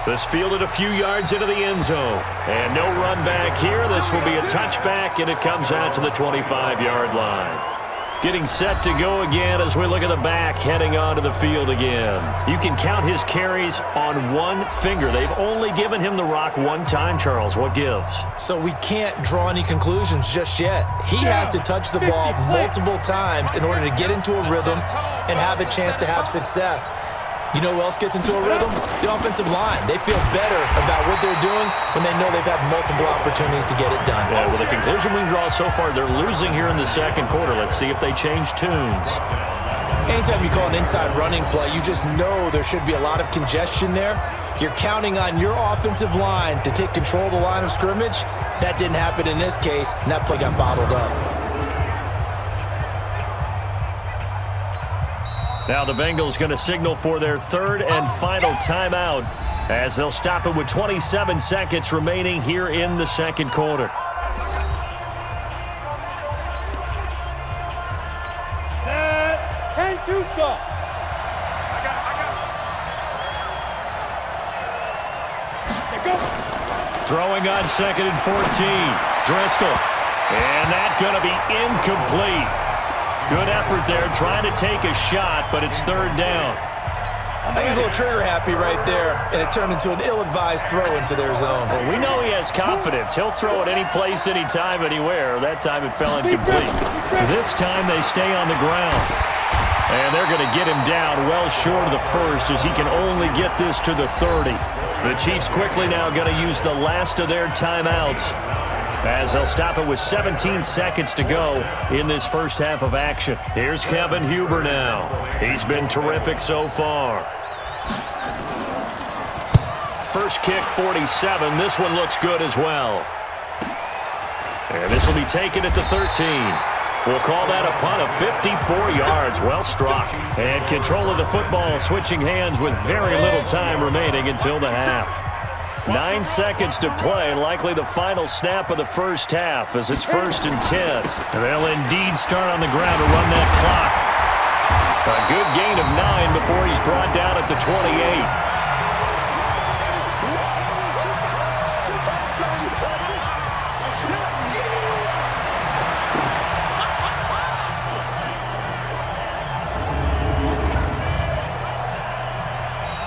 This fielded a few yards into the end zone. And no run back here. This will be a touchback, and it comes out to the 25-yard line. Getting set to go again as we look at the back heading onto the field again. You can count his carries on one finger. They've only given him the rock one time, Charles. What gives? So we can't draw any conclusions just yet. He has to touch the ball multiple times in order to get into a rhythm and have a chance to have success. You know who else gets into a rhythm? The offensive line. They feel better about what they're doing when they know they've had multiple opportunities to get it done. Yeah, well, the conclusion we can draw so far, they're losing here in the second quarter. Let's see if they change tunes. Anytime you call an inside running play, you just know there should be a lot of congestion there. You're counting on your offensive line to take control of the line of scrimmage. That didn't happen in this case, and that play got bottled up. Now the Bengals going to signal for their third and final timeout as they'll stop it with 27 seconds remaining here in the second quarter. Set. 10-2 stop. Throwing on second and 14. Driscoll. And that's going to be incomplete. Good effort there, trying to take a shot, but it's third down. I think he's a little trigger happy right there, and it turned into an ill-advised throw into their zone. Well, we know he has confidence. He'll throw it any place, anytime, anywhere. That time it fell incomplete. This time they stay on the ground. And they're going to get him down well short of the first as he can only get this to the 30. The Chiefs quickly now going to use the last of their timeouts as they'll stop it with 17 seconds to go in this first half of action. Here's Kevin Huber now. He's been terrific so far. First kick, 47. This one looks good as well. And this will be taken at the 13. We'll call that a punt of 54 yards. Well struck. And control of the football switching hands with very little time remaining until the half. 9 seconds to play, likely the final snap of the first half as it's 1st and 10. And they'll indeed start on the ground to run that clock. A good gain of 9 before he's brought down at the 28.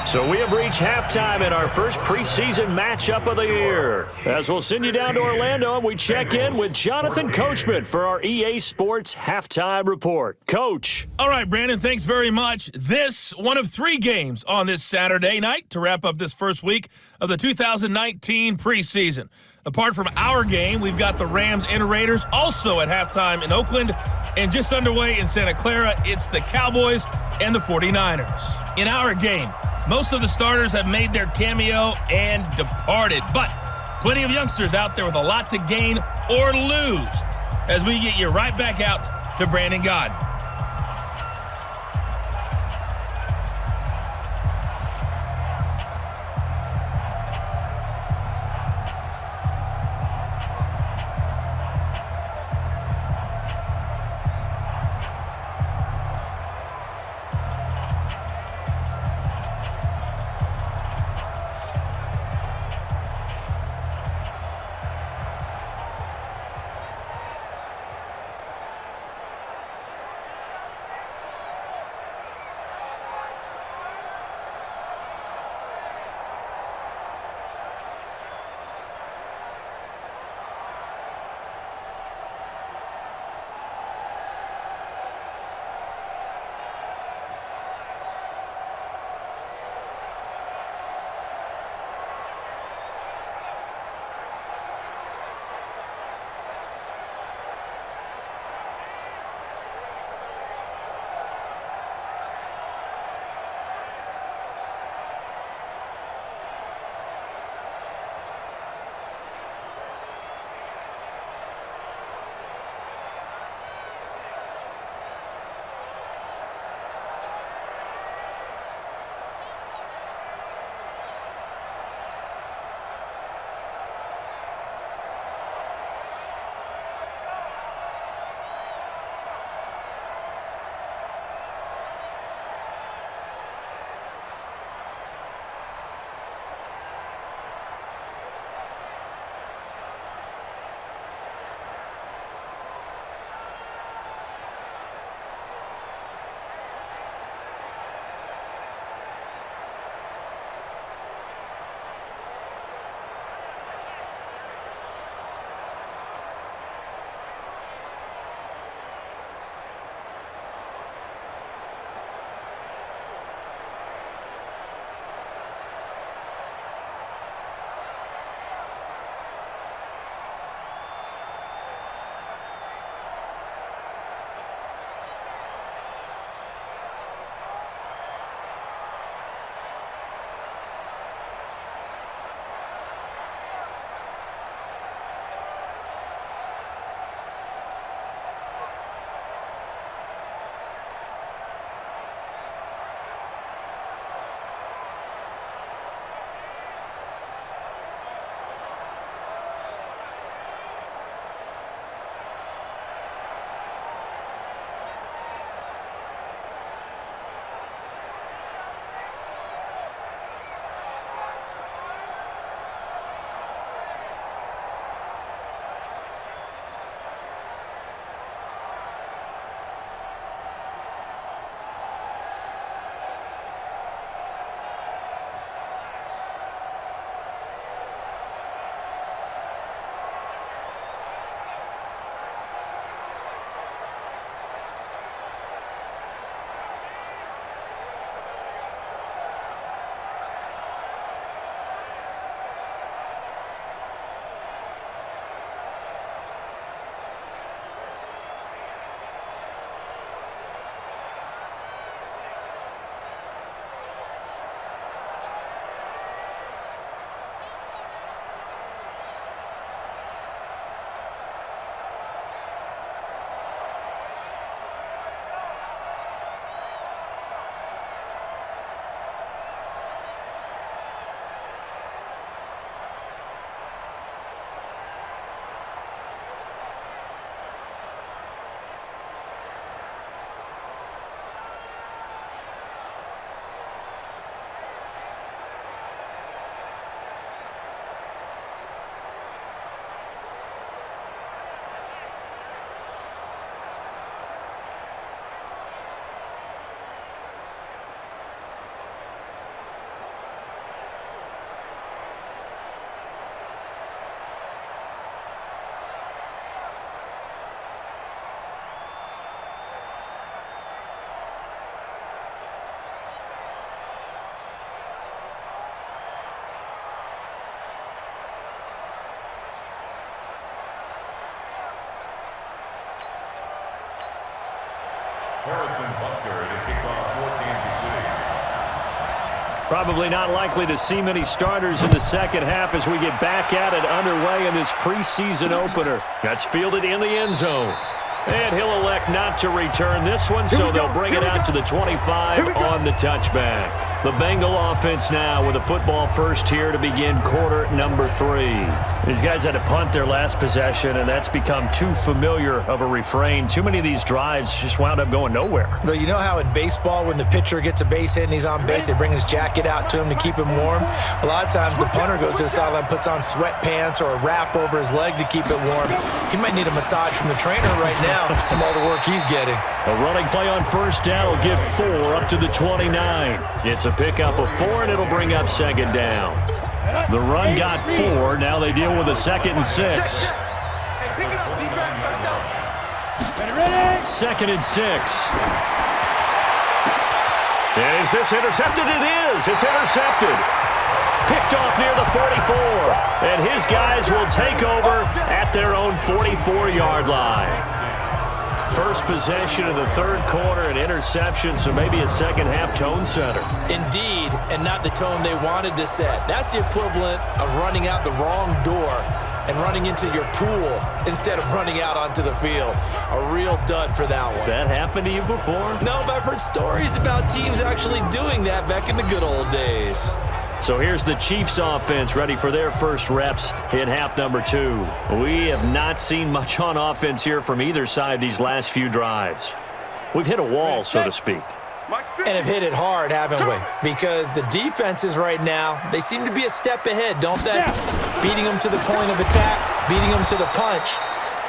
So we have reached halftime in our first preseason matchup of the year. As we'll send you down to Orlando, we check in with Jonathan Coachman for our EA Sports Halftime Report. Coach. All right, Brandon, thanks very much. This one of 3 games on this Saturday night to wrap up this first week of the 2019 preseason. Apart from our game, we've got the Rams and Raiders also at halftime in Oakland. And just underway in Santa Clara, it's the Cowboys and the 49ers. In our game, most of the starters have made their cameo and departed, but plenty of youngsters out there with a lot to gain or lose as we get you right back out to Brandon God. Harrison Butker to kick off for Kansas City. Probably not likely to see many starters in the second half as we get back at it underway in this preseason opener. That's fielded in the end zone. And he'll elect not to return this one, so they'll bring it out to the 25 on the touchback. The Bengal offense now with a football first here to begin quarter number 3. These guys had to punt their last possession, and that's become too familiar of a refrain. Too many of these drives just wound up going nowhere. But you know how in baseball when the pitcher gets a base hit and he's on base, they bring his jacket out to him to keep him warm? A lot of times the punter goes to the sideline, puts on sweatpants or a wrap over his leg to keep it warm. He might need a massage from the trainer right now from all the work he's getting. A running play on first down will get 4 up to the 29. It's a pickup of 4, and it'll bring up second down. The run got 4. Now they deal with a 2nd and 6. Hey, pick it up, defense. Let's go. Ready? 2nd and 6. And is this intercepted? It is. It's intercepted. Picked off near the 44. And his guys will take over at their own 44-yard line. First possession of the third quarter, an interception, so maybe a second-half tone setter. Indeed, and not the tone they wanted to set. That's the equivalent of running out the wrong door and running into your pool instead of running out onto the field. A real dud for that one. Has that happened to you before? No, but I've heard stories about teams actually doing that back in the good old days. So here's the Chiefs offense ready for their first reps in half number 2. We have not seen much on offense here from either side these last few drives. We've hit a wall, so to speak. And have hit it hard, haven't we? Because the defenses right now, they seem to be a step ahead, don't they? Beating them to the point of attack, beating them to the punch.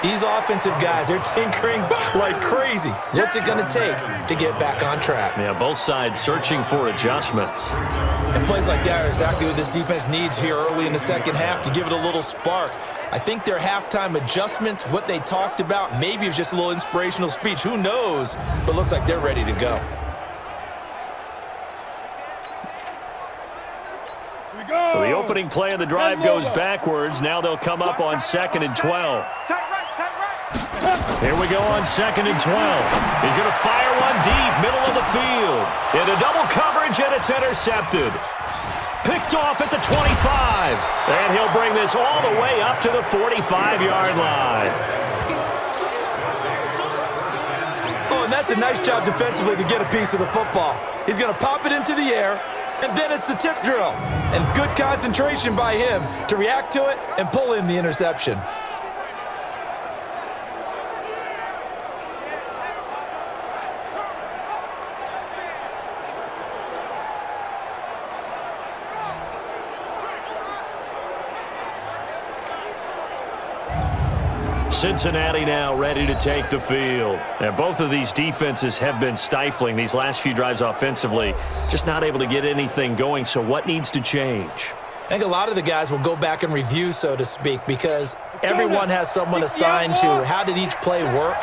These offensive guys, they're tinkering like crazy. What's it going to take to get back on track? Yeah, both sides searching for adjustments. And plays like that are exactly what this defense needs here early in the second half to give it a little spark. I think their halftime adjustments, what they talked about, maybe it was just a little inspirational speech. Who knows? But looks like they're ready to go. So the opening play of the drive goes backwards. Now they'll come up on 2nd and 12. Here we go on 2nd and 12. He's going to fire one deep, middle of the field. Into double coverage, and it's intercepted. Picked off at the 25. And he'll bring this all the way up to the 45-yard line. Oh, and that's a nice job defensively to get a piece of the football. He's going to pop it into the air, and then it's the tip drill. And good concentration by him to react to it and pull in the interception. Cincinnati now ready to take the field. And both of these defenses have been stifling these last few drives offensively. Just not able to get anything going, so what needs to change? I think a lot of the guys will go back and review, so to speak, because everyone has someone assigned to how did each play work.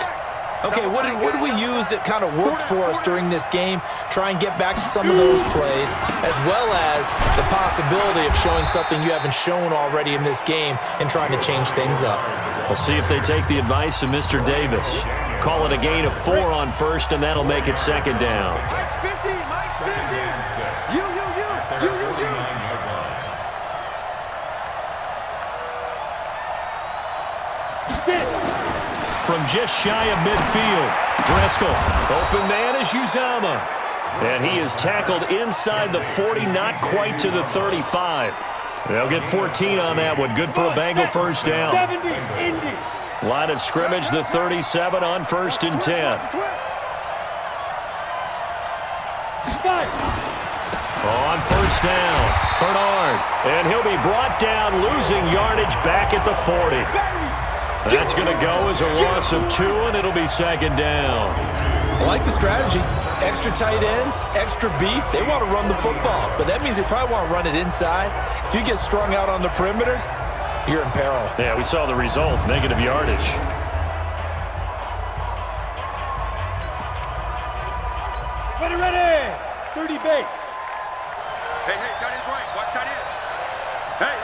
Okay, what did we use that kind of worked for us during this game? Try and get back to some of those plays, as well as the possibility of showing something you haven't shown already in this game and trying to change things up. We'll see if they take the advice of Mr. Davis. Call it a gain of 4 on first, and that'll make it 2nd down. Mike's 50, Mike's 50. You. From just shy of midfield, Driscoll. Open man is Uzama. And he is tackled inside the 40, not quite to the 35. They'll get 14 on that one. Good for a Bengal first down. 70, Indy. Line of scrimmage, the 37 on 1st and 10. On 1st down, Bernard. And he'll be brought down, losing yardage back at the 40. That's going to go as a loss of 2, and it'll be 2nd down. I like the strategy. Extra tight ends, extra beef. They want to run the football, but that means they probably want to run it inside. If you get strung out on the perimeter, you're in peril. Yeah, we saw the result, negative yardage. Ready. 30 base. Hey, tight end's right. Watch tight end. Hey.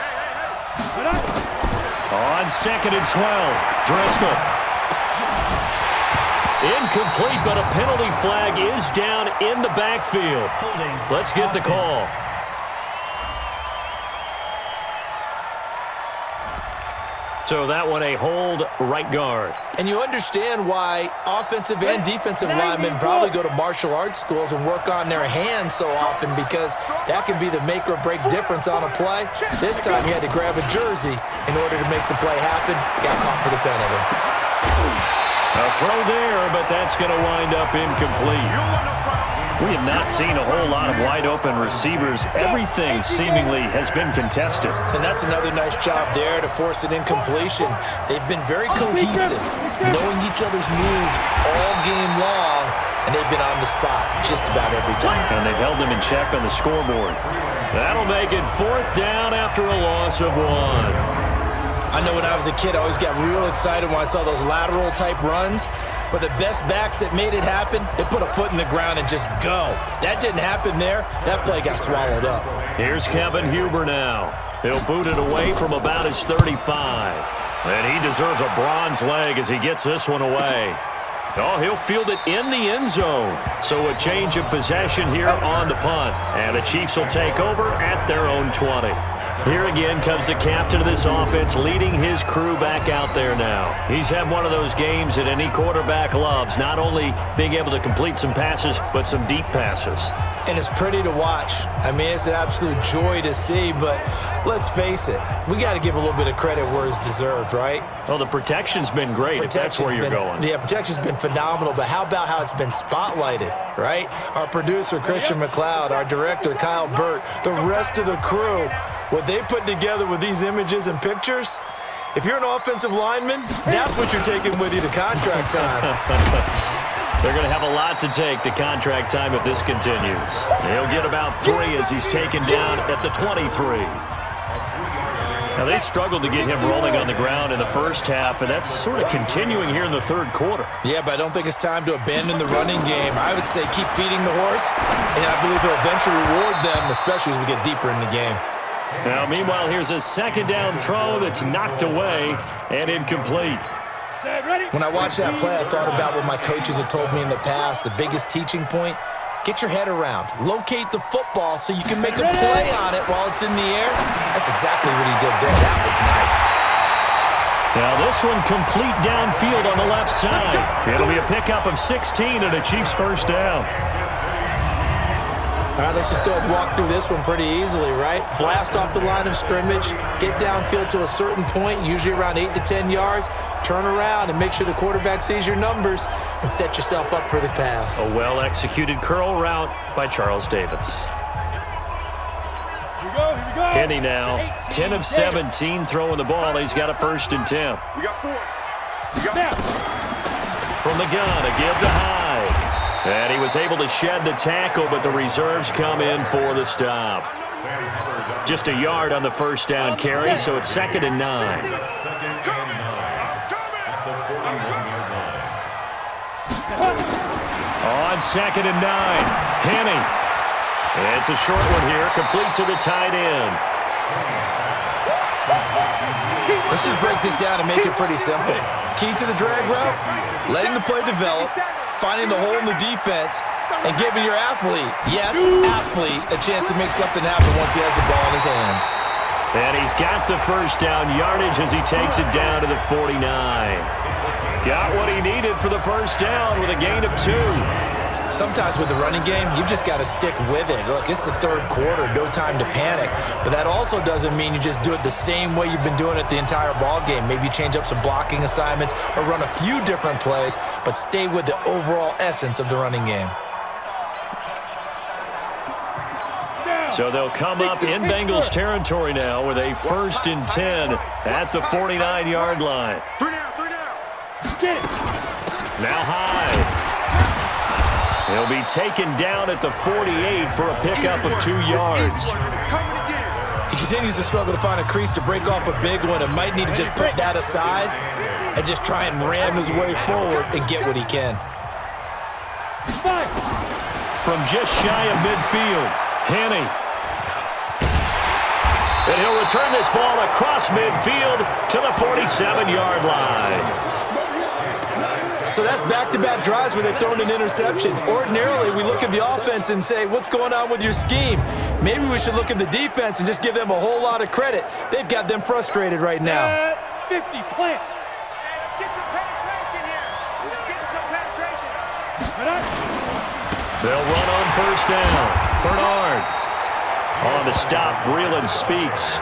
On 2nd and 12, Driscoll. Incomplete, but a penalty flag is down in the backfield. Let's get the call. So that one a hold, right guard. And you understand why offensive and defensive linemen probably go to martial arts schools and work on their hands so often, because that can be the make or break difference on a play. This time he had to grab a jersey in order to make the play happen. Got caught for the penalty. A throw there, but that's going to wind up incomplete. We have not seen a whole lot of wide-open receivers. Everything seemingly has been contested. And that's another nice job there to force an incompletion. They've been very cohesive, knowing each other's moves all game long, and they've been on the spot just about every time. And they've held them in check on the scoreboard. That'll make it 4th down after a loss of 1. I know when I was a kid, I always got real excited when I saw those lateral-type runs. But the best backs that made it happen, they put a foot in the ground and just go. That didn't happen there. That play got swallowed up. Here's Kevin Huber now. He'll boot it away from about his 35. And he deserves a bronze leg as he gets this one away. Oh, he'll field it in the end zone. So a change of possession here on the punt. And the Chiefs will take over at their own 20. Here again comes the captain of this offense, leading his crew back out there now. He's had one of those games that any quarterback loves, not only being able to complete some passes, but some deep passes. And it's pretty to watch. I mean, it's an absolute joy to see, but let's face it, we got to give a little bit of credit where it's deserved, right? Well, the protection's been great, if that's where you're going. Yeah, protection's been phenomenal, but how about how it's been spotlighted, right? Our producer, Christian McLeod, our director, Kyle Burt, the rest of the crew, what they put together with these images and pictures, if you're an offensive lineman, that's what you're taking with you to contract time. They're going to have a lot to take to contract time if this continues. He'll get about 3 as he's taken down at the 23. Now, they struggled to get him rolling on the ground in the first half, and that's sort of continuing here in the third quarter. Yeah, but I don't think it's time to abandon the running game. I would say keep feeding the horse, and I believe he'll eventually reward them, especially as we get deeper in the game. Now, meanwhile, here's a second down throw that's knocked away and incomplete. When I watched that play, I thought about what my coaches had told me in the past. The biggest teaching point, get your head around. Locate the football so you can make a play on it while it's in the air. That's exactly what he did there. That was nice. Now, this one complete downfield on the left side. It'll be a pickup of 16 and a Chiefs first down. All right, let's just go and walk through this one pretty easily, right? Blast off the line of scrimmage, get downfield to a certain point, usually around 8 to 10 yards, turn around and make sure the quarterback sees your numbers and set yourself up for the pass. A well-executed curl route by Charles Davis. Here we go. Penny now, 10 of 17 throwing the ball. He's got a 1st and 10. We got 4. From the gun, a give to Hyde. And he was able to shed the tackle, but the reserves come in for the stop. Just a yard on the first down carry, so it's 2nd and 9. 2nd and 9 at the 41-yard line. On 2nd and 9, Henny. It's a short one here, complete to the tight end. Let's just break this down and make it pretty simple. Key to the drag route, letting the play develop, finding the hole in the defense, and giving your athlete, yes, athlete, a chance to make something happen once he has the ball in his hands. And he's got the first down yardage as he takes it down to the 49. Got what he needed for the first down with a gain of 2. Sometimes with the running game, you've just got to stick with it. Look, it's the third quarter, no time to panic. But that also doesn't mean you just do it the same way you've been doing it the entire ball game. Maybe change up some blocking assignments or run a few different plays, but stay with the overall essence of the running game. So they'll come up in Bengals territory now with a 1st and 10 at the 49-yard line. 3 down. Get it. Now Hyde. He'll be taken down at the 48 for a pickup of 2 yards. He continues to struggle to find a crease to break off a big one and might need to just put that aside and just try and ram his way forward and get what he can. From just shy of midfield, Henny. And he'll return this ball across midfield to the 47-yard line. So that's back-to-back drives where they've thrown an interception. Ordinarily, we look at the offense and say, what's going on with your scheme? Maybe we should look at the defense and just give them a whole lot of credit. They've got them frustrated right now. 50, plant. Let's get some penetration here. Let's get some penetration. They'll run on first down. Bernard on the stop. Breland speaks.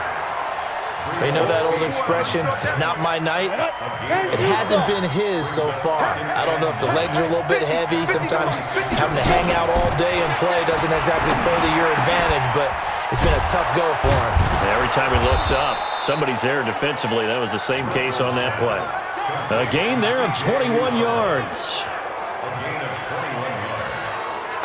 You know that old expression, it's not my night? It hasn't been his so far. I don't know if the legs are a little bit heavy. Sometimes having to hang out all day and play doesn't exactly play to your advantage, but it's been a tough go for him. Every time he looks up, somebody's there defensively. That was the same case on that play. A gain there of 21 yards.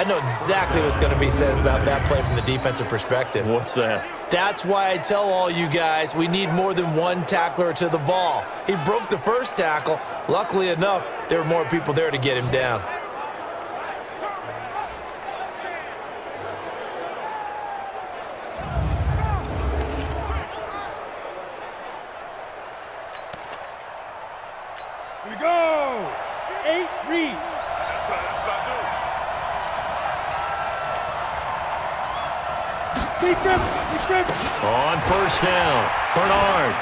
I know exactly what's going to be said about that play from the defensive perspective. What's that? That's why I tell all you guys we need more than one tackler to the ball. He broke the first tackle. Luckily enough, there were more people there to get him down. Here we go. 8, read. On first down, Bernard.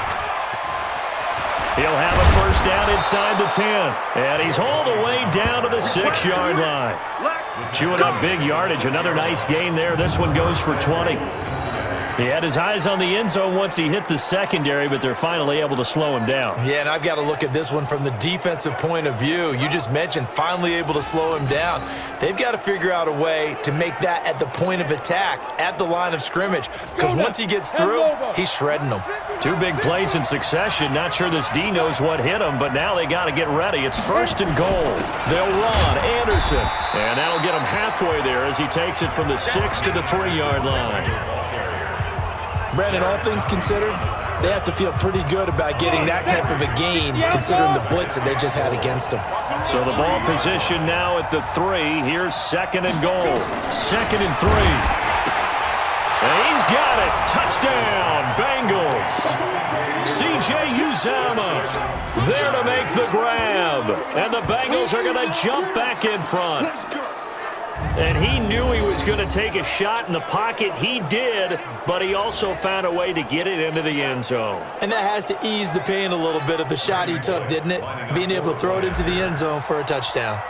He'll have a first down inside the 10. And he's hauled away down to the 6-yard line. Chewing up big yardage. Another nice gain there. This one goes for 20. He had his eyes on the end zone once he hit the secondary, but they're finally able to slow him down. Yeah, and I've got to look at this one from the defensive point of view. You just mentioned finally able to slow him down. They've got to figure out a way to make that at the point of attack, at the line of scrimmage, because once he gets through, he's shredding them. Two big plays in succession. Not sure this D knows what hit him, but now they got to get ready. It's first and goal. They'll run Anderson, and that'll get him halfway there as he takes it from the 6 to the 3-yard line. Brandon, all things considered, they have to feel pretty good about getting that type of a gain considering the blitz that they just had against them. So the ball position now at the 3. Here's second and goal. Second and 3. And he's got it. Touchdown, Bengals. C.J. Uzomah there to make the grab. And the Bengals are going to jump back in front. And he knew he was going to take a shot in the pocket. He did, but he also found a way to get it into the end zone. And that has to ease the pain a little bit of the shot he took, didn't it? Being able to throw it into the end zone for a touchdown.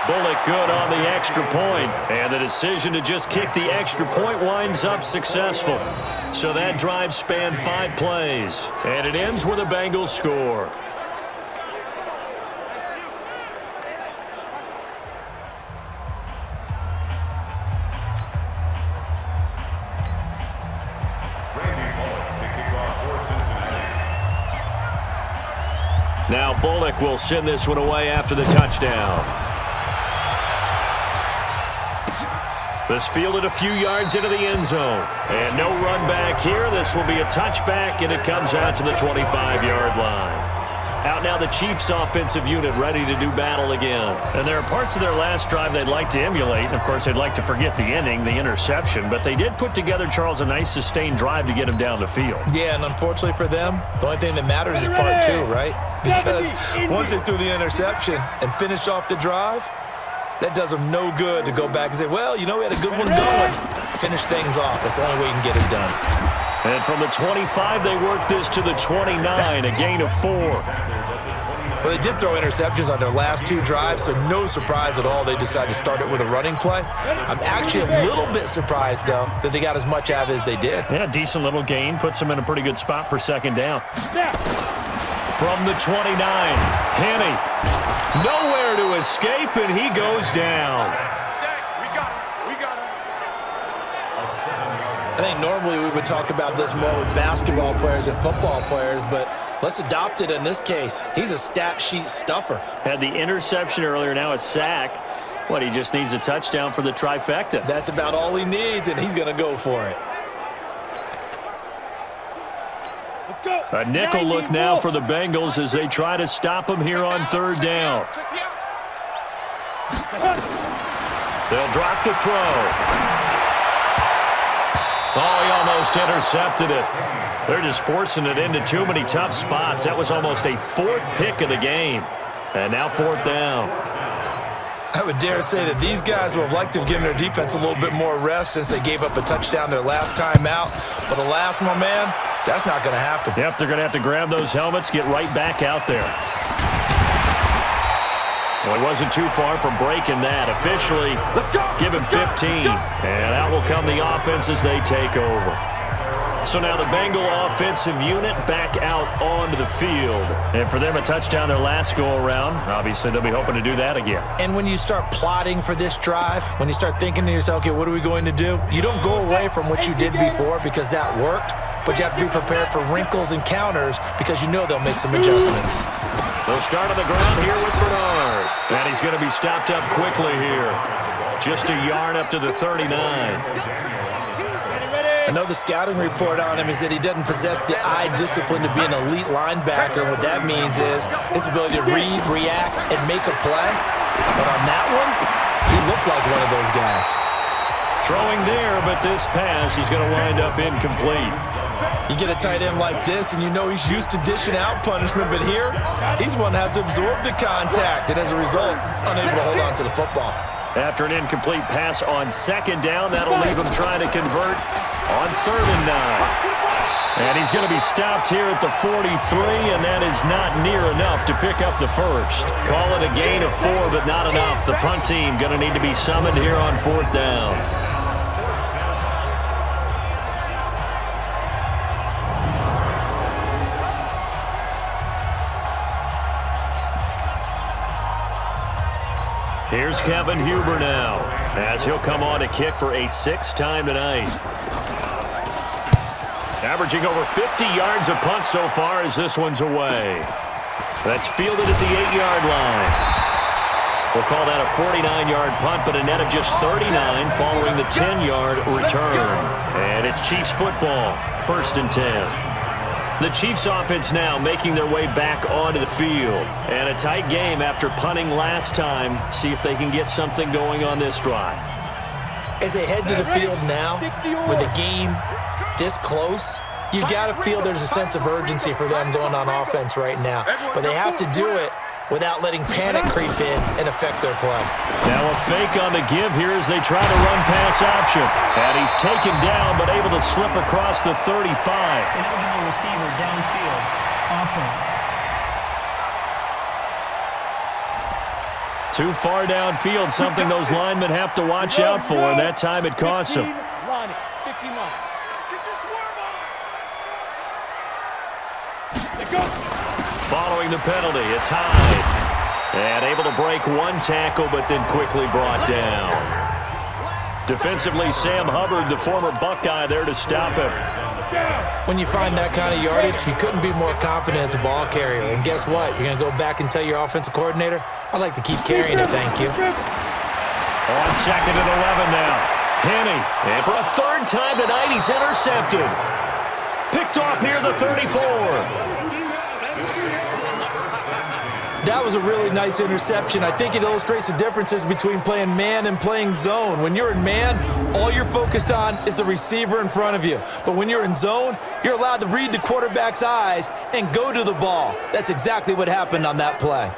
Bullock good on the extra point, and the decision to just kick the extra point winds up successful. So that drive spanned 5 plays, and it ends with a Bengals score. Now Bullock will send this one away after the touchdown. This fielded a few yards into the end zone. And no run back here. This will be a touchback, and it comes out to the 25-yard line. Out now the Chiefs' offensive unit ready to do battle again. And there are parts of their last drive they'd like to emulate. And, of course, they'd like to forget the ending, the interception. But they did put together, Charles, a nice sustained drive to get him down the field. Yeah, and unfortunately for them, the only thing that matters is part 2, right? Because once they threw the interception and finished off the drive, that does them no good to go back and say, well, you know, we had a good one going. Finish things off. That's the only way you can get it done. And from the 25, they work this to the 29, a gain of 4. Well, they did throw interceptions on their last 2 drives, so no surprise at all they decided to start it with a running play. I'm actually a little bit surprised, though, that they got as much out of it as they did. Yeah, decent little gain. Puts them in a pretty good spot for second down. From the 29, Henne. Nowhere to escape, and he goes down. I think normally we would talk about this more with basketball players and football players, but let's adopt it in this case. He's a stat sheet stuffer. Had the interception earlier, now a sack. What, he just needs a touchdown for the trifecta. That's about all he needs, and he's going to go for it. Let's go. A nickel look now for the Bengals as they try to stop him here on third down. They'll drop the throw. Oh, he almost intercepted it. They're just forcing it into too many tough spots. That was almost a fourth pick of the game. And now fourth down. I would dare say that these guys would have liked to have given their defense a little bit more rest since they gave up a touchdown their last time out. But alas, my man, that's not going to happen. Yep, they're going to have to grab those helmets, get right back out there. Well, he wasn't too far from breaking that. Officially, give him 15. And out will come the offense as they take over. So now the Bengal offensive unit back out onto the field. And for them, a touchdown their last go-around. Obviously, they'll be hoping to do that again. And when you start plotting for this drive, when you start thinking to yourself, okay, what are we going to do? You don't go away from what you did before because that worked, but you have to be prepared for wrinkles and counters because you know they'll make some adjustments. They'll start on the ground here with Bernard. And he's going to be stopped up quickly here. Just a yard up to the 39. I know the scouting report on him is that he doesn't possess the eye discipline to be an elite linebacker. What that means is his ability to read, react, and make a play. But on that one, he looked like one of those guys. Throwing there, but this pass is going to wind up incomplete. You get a tight end like this, and you know he's used to dishing out punishment, but here, he's one that has to absorb the contact, and as a result, unable to hold on to the football. After an incomplete pass on second down, that'll leave him trying to convert on 3rd and 9. And he's going to be stopped here at the 43, and that is not near enough to pick up the first. Call it a gain of 4, but not enough. The punt team going to need to be summoned here on 4th down. Here's Kevin Huber now, as he'll come on to kick for a 6th time tonight. Averaging over 50 yards a punt so far as this one's away. That's fielded at the 8-yard line. We'll call that a 49-yard punt, but a net of just 39 following the 10-yard return. And it's Chiefs football, 1st and 10. The Chiefs offense now making their way back onto the field. And a tight game after punting last time. See if they can get something going on this drive. As they head to the field now, with the game this close, you got to feel there's a sense of urgency for them going on offense right now. But they have to do it without letting panic creep in and affect their play. Now a fake on the give here as they try to run pass option. And he's taken down but able to slip across the 35. An eligible receiver downfield. Offense. Too far downfield, something those linemen have to watch out for, and that time it costs them. 15 line. Following the penalty, it's Hyde. And able to break one tackle, but then quickly brought down. Defensively, Sam Hubbard, the former Buckeye, there to stop him. When you find that kind of yardage, you couldn't be more confident as a ball carrier. And guess what? You're going to go back and tell your offensive coordinator, I'd like to keep carrying it, thank you. On 2nd and 11 now. Henny, and for a 3rd time tonight, he's intercepted. Picked off near the 34. That was a really nice interception. I think it illustrates the differences between playing man and playing zone. When you're in man, all you're focused on is the receiver in front of you. But when you're in zone, you're allowed to read the quarterback's eyes and go to the ball. That's exactly what happened on that play.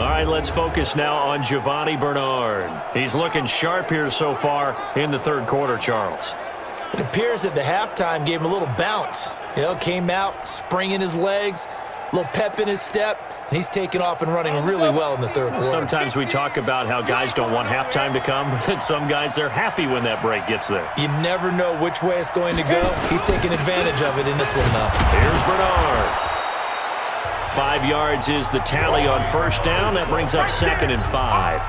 All right, let's focus now on Giovanni Bernard. He's looking sharp here so far in the 3rd quarter, Charles. It appears that the halftime gave him a little bounce. Came out, springing his legs, a little pep in his step, and he's taking off and running really well in the 3rd quarter. Sometimes we talk about how guys don't want halftime to come, and some guys, they're happy when that break gets there. You never know which way it's going to go. He's taking advantage of it in this one, though. Here's Bernard. 5 yards is the tally on 1st down. That brings up 2nd and 5.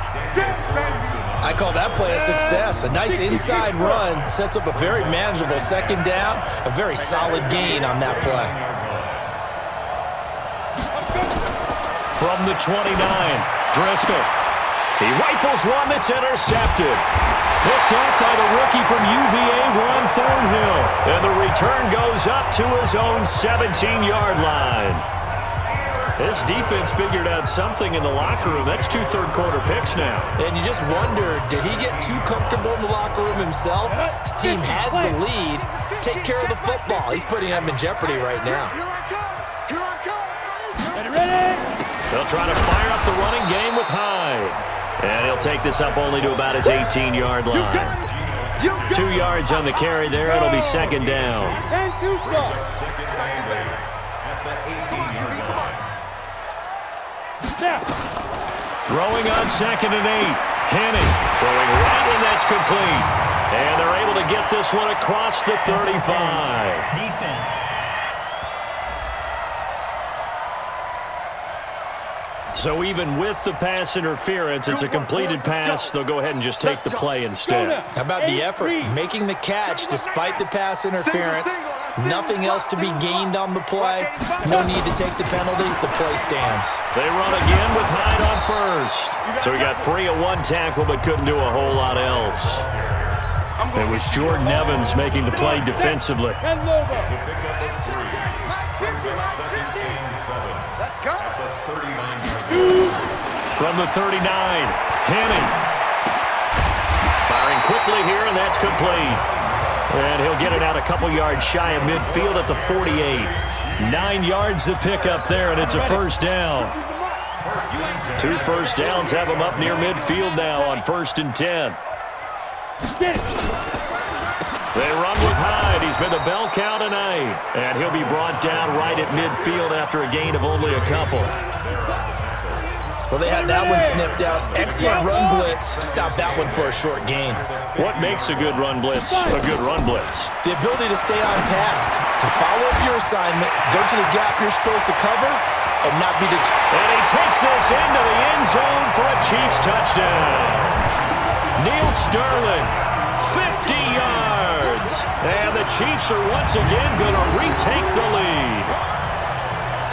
I call that play a success. A nice inside run sets up a very manageable 2nd down. A very solid gain on that play. From the 29, Driscoll. He rifles one that's intercepted. Picked up by the rookie from UVA, Ron Thornhill. And the return goes up to his own 17-yard line. This defense figured out something in the locker room. That's 2 third-quarter picks now. And you just wonder, did he get too comfortable in the locker room himself? His team has the lead. Take care of the football. He's putting them in jeopardy right now. They'll try to fire up the running game with Hyde. And he'll take this up only to about his 18-yard line. 2 yards on the carry there. It'll be second down. 10-2 second and 8 at the 18-yard line. Throwing on second and 8. Henning throwing right, and that's complete. And they're able to get this one across the 35. Defense. So even with the pass interference, it's a completed pass. They'll go ahead and just take the play instead. How about the effort? Making the catch despite the pass interference. Nothing else to be gained on the play. No need to take the penalty. The play stands. They run again with Hyde on first. So he got free of 1 tackle but couldn't do a whole lot else. It was Jordan Evans making the play defensively. It's a pickup of 3. Second and 7. Let's go. At the 39-yard line. From the 39, Henning. Firing quickly here, and that's complete. And he'll get it out a couple yards shy of midfield at the 48. 9 yards to pick up there, and it's a first down. 2 first downs have him up near midfield now on 1st and 10. They run with Hyde. He's been the bell cow tonight. And he'll be brought down right at midfield after a gain of only a couple. Well, they had that one sniffed out. Excellent run blitz. Stop that one for a short gain. What makes a good run blitz a good run blitz? The ability to stay on task, to follow up your assignment, go to the gap you're supposed to cover, and not be deterred. And he takes this into the end zone for a Chiefs touchdown. Neil Sterling, 50 yards. And the Chiefs are once again going to retake the lead.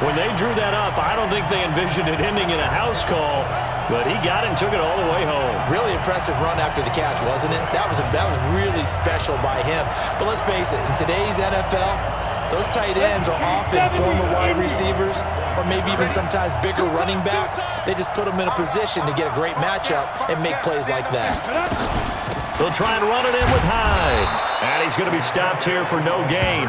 When they drew that up, I don't think they envisioned it ending in a house call, but he got it and took it all the way home. Really impressive run after the catch, wasn't it? That was really special by him. But let's face it, in today's NFL, those tight ends are often former wide receivers or maybe even sometimes bigger running backs. They just put them in a position to get a great matchup and make plays like that. They'll try and run it in with Hyde. And he's going to be stopped here for no gain.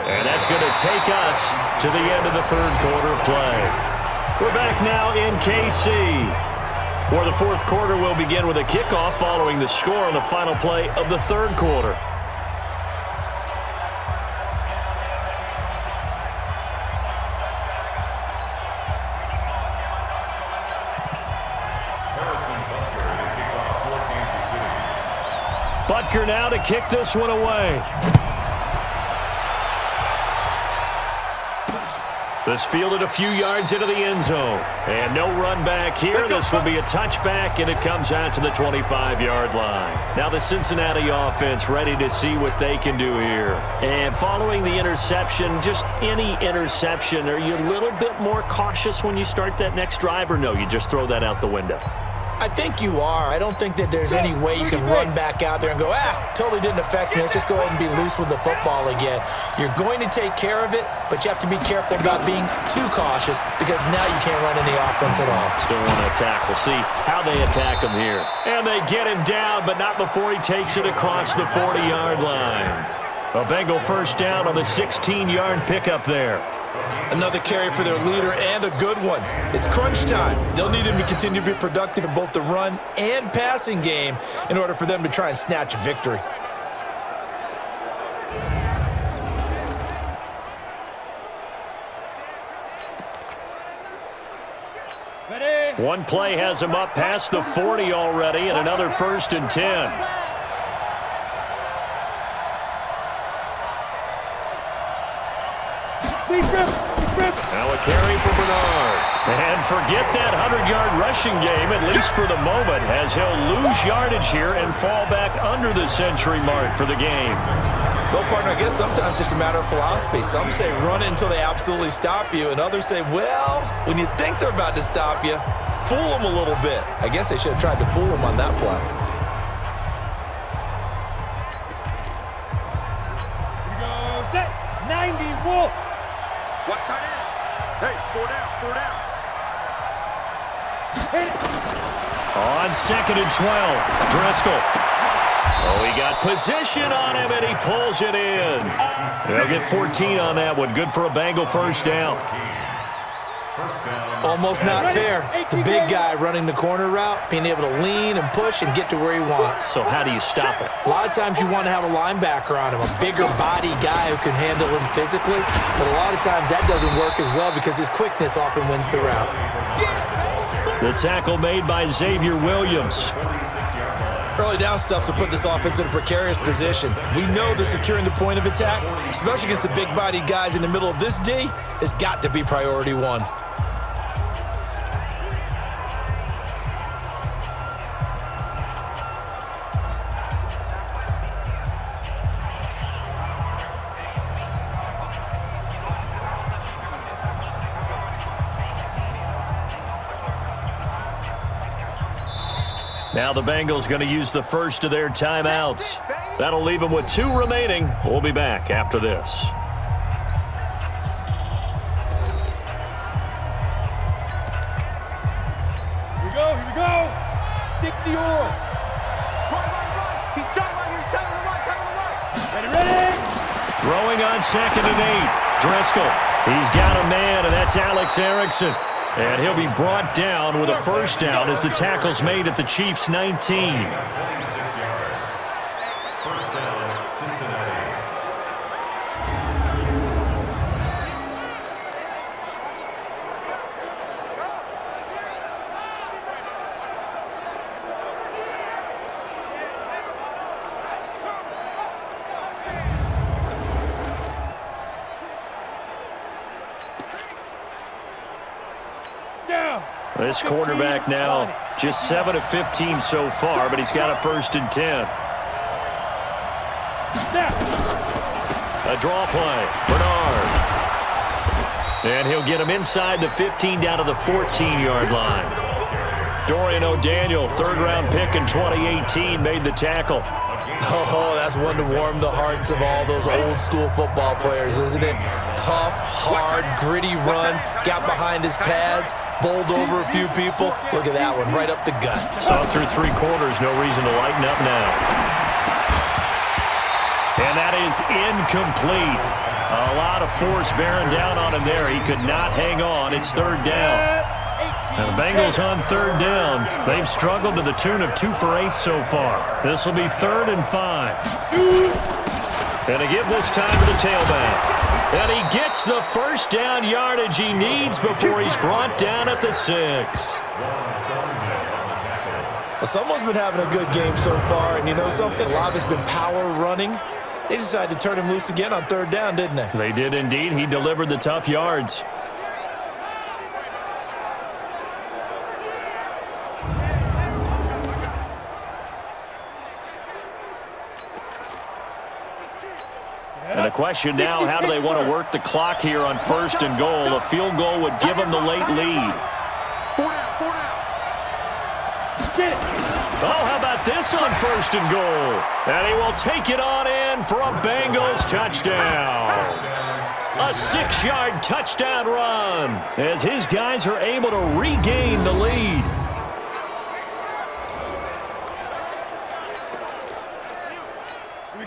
And that's going to take us to the end of the third quarter play. We're back now in KC, where the fourth quarter will begin with a kickoff following the score on the final play of the third quarter. Butker now to kick this one away. This fielded a few yards into the end zone. And no run back here. This will be a touchback, and it comes out to the 25-yard line. Now the Cincinnati offense ready to see what they can do here. And following the interception, just any interception, are you a little bit more cautious when you start that next drive, or no, you just throw that out the window? I think you are. I don't think that there's any way you can run back out there and go, totally didn't affect me. Let's just go ahead and be loose with the football again. You're going to take care of it, but you have to be careful about being too cautious because now you can't run any offense at all. Still want to attack. We'll see how they attack him here. And they get him down, but not before he takes it across the 40-yard line. A Bengal first down on the 16-yard pickup there. Another carry for their leader and a good one. It's crunch time. They'll need him to continue to be productive in both the run and passing game in order for them to try and snatch a victory. One play has him up past the 40 already, and another 1st and 10. Now a carry for Bernard. And forget that 100-yard rushing game, at least for the moment, as he'll lose yardage here and fall back under the century mark for the game. Well, partner, I guess sometimes it's just a matter of philosophy. Some say run it until they absolutely stop you, and others say, well, when you think they're about to stop you, fool them a little bit. I guess they should have tried to fool them on that play. Here we go, set, 90, Wolf. Watch tight end. Hey. Four down. On 2nd and 12, Driscoll. Oh, he got position on him, and he pulls it in. They'll get 14 on that one. Good for a Bengal first down. Almost not fair. The big guy running the corner route, being able to lean and push and get to where he wants. So how do you stop it? A lot of times you want to have a linebacker on him, a bigger body guy who can handle him physically, but a lot of times that doesn't work as well because his quickness often wins the route. The tackle made by Xavier Williams. Early down stuff to put this offense in a precarious position. We know that securing the point of attack, especially against the big-bodied guys in the middle of this D, has got to be priority one. Now the Bengals going to use the first of their timeouts. That'll leave them with 2 remaining. We'll be back after this. Here we go. 60 or. He's telling right. Ready. Throwing on 2nd and 8. Driscoll. He's got a man, and that's Alex Erickson. And he'll be brought down with a first down as the tackle's made at the Chiefs' 19. 26 yards. First down, Cincinnati. This quarterback now just 7 of 15 so far, but he's got a 1st and 10. A draw play. Bernard. And he'll get him inside the 15 down to the 14-yard line. Dorian O'Daniel, 3rd-round pick in 2018, made the tackle. Oh, that's one to warm the hearts of all those old-school football players, isn't it? Tough, hard, gritty run, got behind his pads, bowled over a few people. Look at that one, right up the gut. Saw through 3 quarters, no reason to lighten up now. And that is incomplete. A lot of force bearing down on him there. He could not hang on. It's 3rd down. And the Bengals on 3rd down. They've struggled to the tune of 2 for 8 so far. This will be 3rd and 5. And to give this time to the tailback. And he gets the first down yardage he needs before he's brought down at the 6. Well, someone's been having a good game so far, and you know something? A lot has been power running. They decided to turn him loose again on 3rd down, didn't they? They did indeed. He delivered the tough yards. And the question now, how do they want to work the clock here on 1st and goal? A field goal would give them the late lead. Oh, how about this on 1st and goal? And he will take it on in for a Bengals touchdown. A 6-yard touchdown run as his guys are able to regain the lead.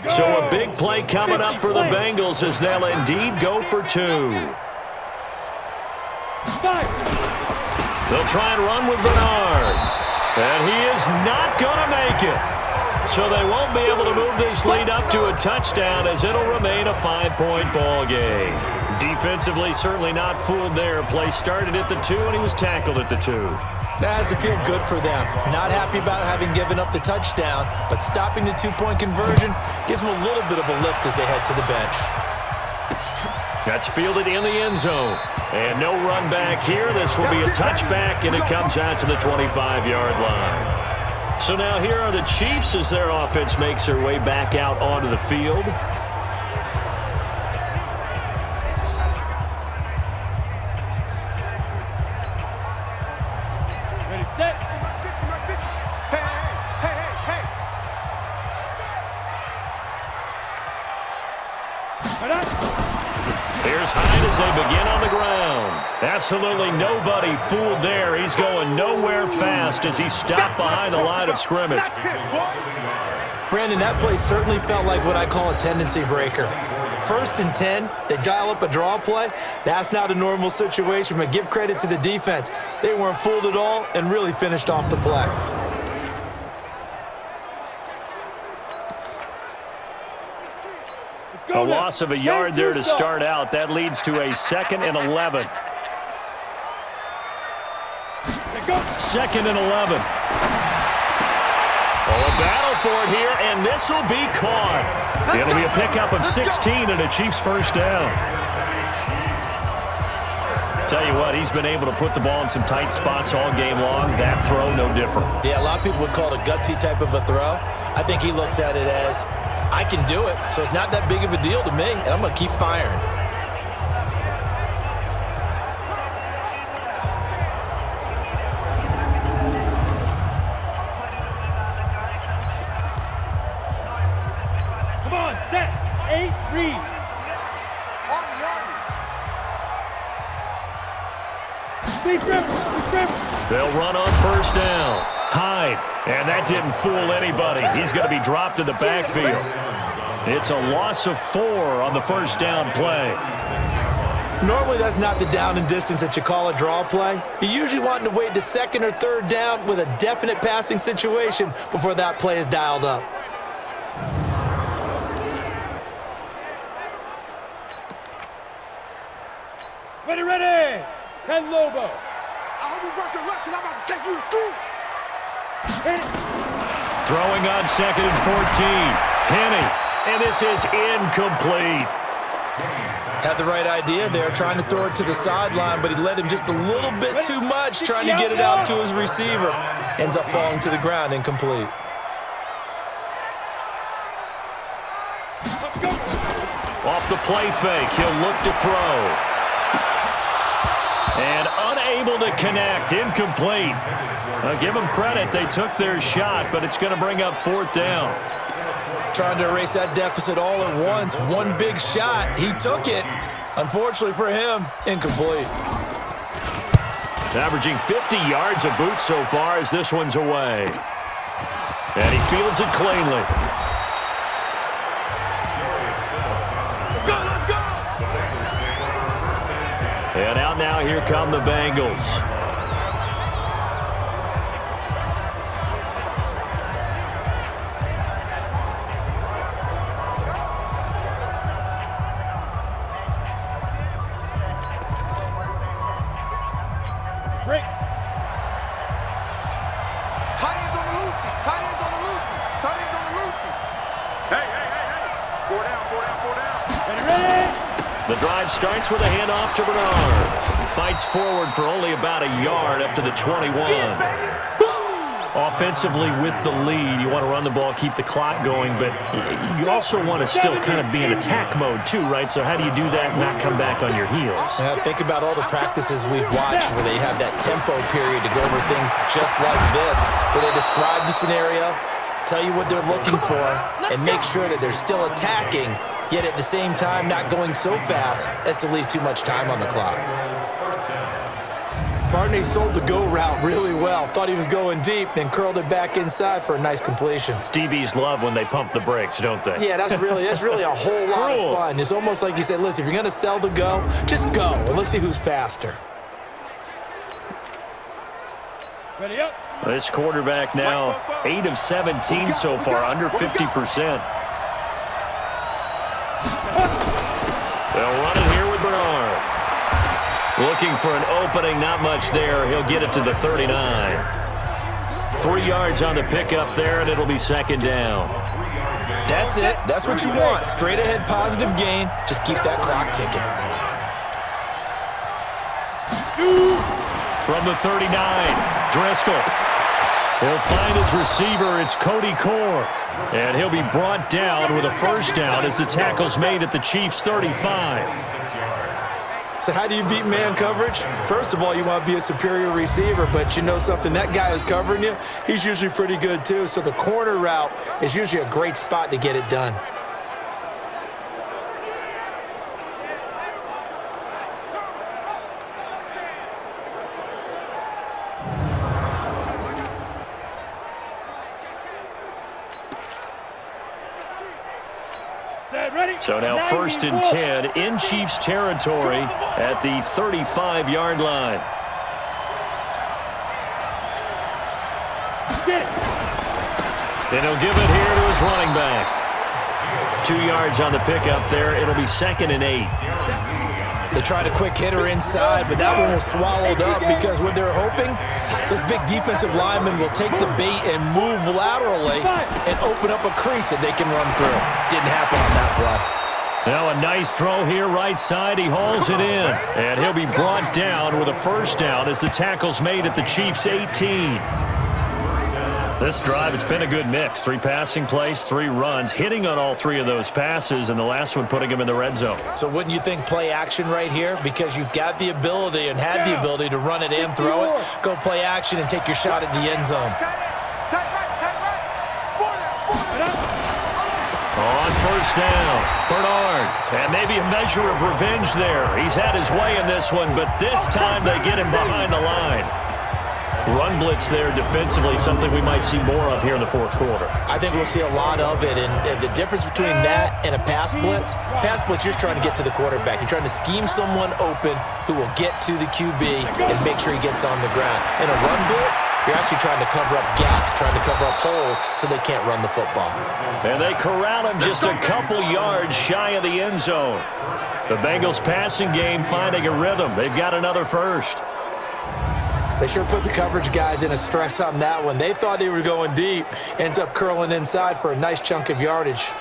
So a big play coming up for the Bengals as they'll indeed go for 2. They'll try and run with Bernard. And he is not going to make it. So they won't be able to move this lead up to a touchdown as it'll remain a 5-point ball game. Defensively, certainly not fooled there. Play started at the 2 and he was tackled at the 2. That has to feel good for them. Not happy about having given up the touchdown, but stopping the 2-point conversion gives them a little bit of a lift as they head to the bench. That's fielded in the end zone. And no run back here. This will be a touchback, and it comes out to the 25-yard line. So now here are the Chiefs as their offense makes their way back out onto the field. Here's Hyde as they begin on the ground. Absolutely nobody fooled there. He's going nowhere fast as he stopped behind the line of scrimmage. Brandon, that play certainly felt like what I call a tendency breaker. 1st and 10, they dial up a draw play. That's not a normal situation, but give credit to the defense. They weren't fooled at all and really finished off the play. A loss of a yard there to start out. That leads to a 2nd and 11. 2nd and 11. Oh, a battle for it here, and this will be caught. It'll be a pickup of 16 and a Chiefs first down. Tell you what, he's been able to put the ball in some tight spots all game long. That throw, no different. Yeah, a lot of people would call it a gutsy type of a throw. I think he looks at it as, I can do it, so it's not that big of a deal to me, and I'm going to keep firing. Come on, set, 8, read. They'll run on first down. Hyde, and that didn't fool anybody. He's going to be dropped in the backfield. It's a loss of 4 on the first down play. Normally, that's not the down and distance that you call a draw play. You usually want to wait to 2nd or 3rd down with a definite passing situation before that play is dialed up. Ready. 10 Lobo. I hope you brought your lunch because I'm about to take you to school. Throwing on 2nd and 14. Henny, and this is incomplete. Had the right idea there, trying to throw it to the sideline, but he led him just a little bit too much, trying to get it out to his receiver. Ends up falling to the ground, incomplete. Off the play fake, he'll look to throw. And unable to connect, incomplete. Give them credit, they took their shot, but it's going to bring up 4th down. Trying to erase that deficit all at once. One big shot, he took it. Unfortunately for him, incomplete. Averaging 50 yards a boot so far as this one's away. And he fields it cleanly. And out now, here come the Bengals. Break. Tight ends on the loosey. Tight ends on the loosey. Tight ends on the loosey. Hey. 4 down. Ready. The drive starts with a handoff to Bernard. Fights forward for only about a yard up to the 21. Offensively with the lead, you want to run the ball, keep the clock going, but you also want to still kind of be in attack mode too, right? So how do you do that and not come back on your heels? Think about all the practices we've watched where they have that tempo period to go over things just like this, where they describe the scenario, tell you what they're looking for, and make sure that they're still attacking, yet at the same time not going so fast as to leave too much time on the clock. Barney sold the go route really well. Thought he was going deep, then curled it back inside for a nice completion. DBs love when they pump the brakes, don't they? Yeah, that's really a whole lot of fun. It's almost like you said, listen, if you're going to sell the go, just go. And let's see who's faster. Ready up. This quarterback now 8 of 17 so far, under 50%. They'll run it here with Bernard. Looking for an opening, not much there. He'll get it to the 39. 3 yards on the pickup there, and it'll be 2nd down. That's it. That's what you want. Straight ahead positive gain. Just keep that clock ticking. From the 39, Driscoll. He'll find his receiver. It's Cody Core. And he'll be brought down with a first down as the tackle's made at the Chiefs' 35. So how do you beat man coverage? First of all, you want to be a superior receiver, but you know something, that guy who's covering you, he's usually pretty good too. So the corner route is usually a great spot to get it done. So now 1st and 10 in Chiefs territory at the 35-yard line. And he'll give it here to his running back. 2 yards on the pickup there. It'll be 2nd and 8. They tried a quick hitter inside, but that one was swallowed up because what they're hoping, this big defensive lineman will take the bait and move laterally and open up a crease that they can run through. Didn't happen on that play. Now a nice throw here right side. He hauls it in. And he'll be brought down with a first down as the tackle's made at the Chiefs' 18. This drive, it's been a good mix. 3 passing plays, 3 runs, hitting on all 3 of those passes, and the last one putting him in the red zone. So wouldn't you think play action right here? Because you've got the ability and had the ability to run it and throw it. Go play action and take your shot at the end zone. On first down, Bernard. And maybe a measure of revenge there. He's had his way in this one, but this time they get him behind the line. Run blitz there defensively, something we might see more of here in the 4th quarter. I think we'll see a lot of it, and the difference between that and a pass blitz, you're just trying to get to the quarterback. You're trying to scheme someone open who will get to the QB and make sure he gets on the ground. In a run blitz, you're actually trying to cover up gaps, trying to cover up holes so they can't run the football. And they corral him just a couple yards shy of the end zone. The Bengals passing game finding a rhythm. They've got another first. They sure put the coverage guys in a stress on that one. They thought they were going deep. Ends up curling inside for a nice chunk of yardage.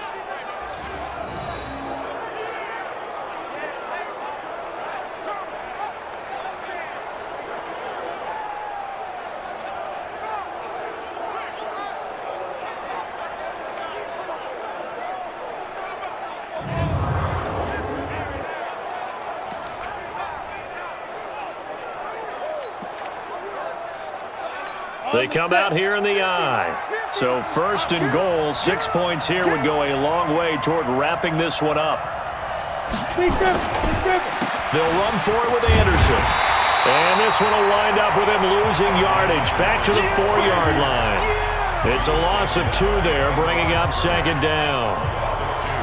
They come out here in the I. So 1st and goal, 6 points here would go a long way toward wrapping this one up. They'll run for it with Anderson. And this one will wind up with him losing yardage back to the 4-yard line. It's a loss of 2 there, bringing up 2nd down.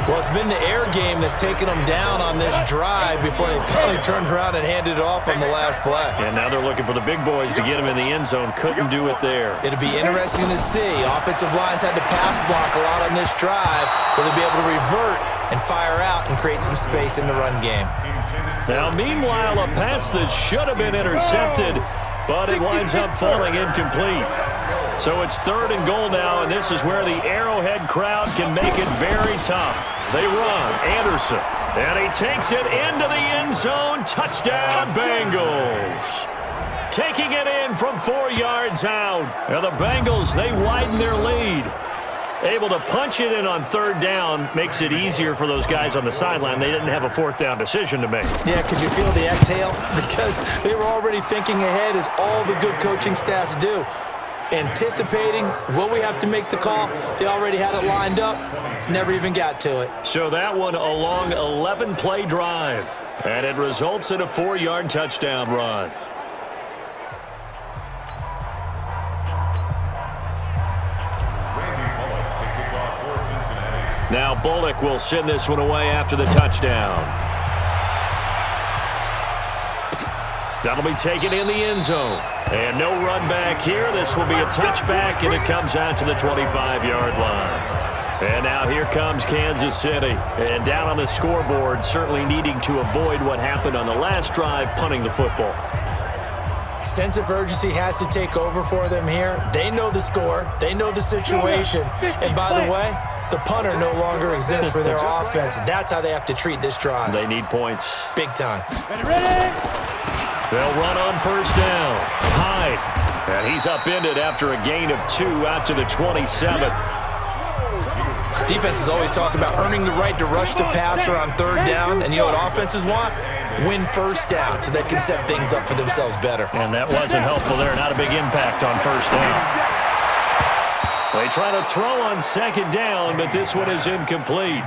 Well, it's been the air game that's taken them down on this drive before they finally turned around and handed it off on the last play. And now they're looking for the big boys to get him in the end zone. Couldn't do it there. It'll be interesting to see. Offensive lines had to pass block a lot on this drive. Will they be able to revert and fire out and create some space in the run game? Now, meanwhile, a pass that should have been intercepted, but it winds up falling incomplete. So it's 3rd and goal now, and this is where the Arrowhead crowd can make it very tough. They run, Anderson, and he takes it into the end zone. Touchdown, Bengals. Taking it in from 4 yards out. And the Bengals, they widen their lead. Able to punch it in on 3rd down makes it easier for those guys on the sideline. They didn't have a 4th down decision to make. Yeah, could you feel the exhale? Because they were already thinking ahead, as all the good coaching staffs do. Anticipating, will we have to make the call? They already had it lined up, never even got to it. So that one a long 11-play drive, and it results in a 4-yard touchdown run. Now Bullock will send this one away after the touchdown. That'll be taken in the end zone. And no run back here. This will be a touchback, and it comes out to the 25-yard line. And now here comes Kansas City. And down on the scoreboard, certainly needing to avoid what happened on the last drive, punting the football. Sense of urgency has to take over for them here. They know the score. They know the situation. And by the way, the punter no longer exists for their offense. That's how they have to treat this drive. They need points. Big time. They'll run on first down. Hyde. And he's upended after a gain of 2 out to the 27. Defenses always talk about earning the right to rush the passer on 3rd down. And you know what offenses want? Win first down so they can set things up for themselves better. And that wasn't helpful there. Not a big impact on first down. They try to throw on 2nd down, but this one is incomplete.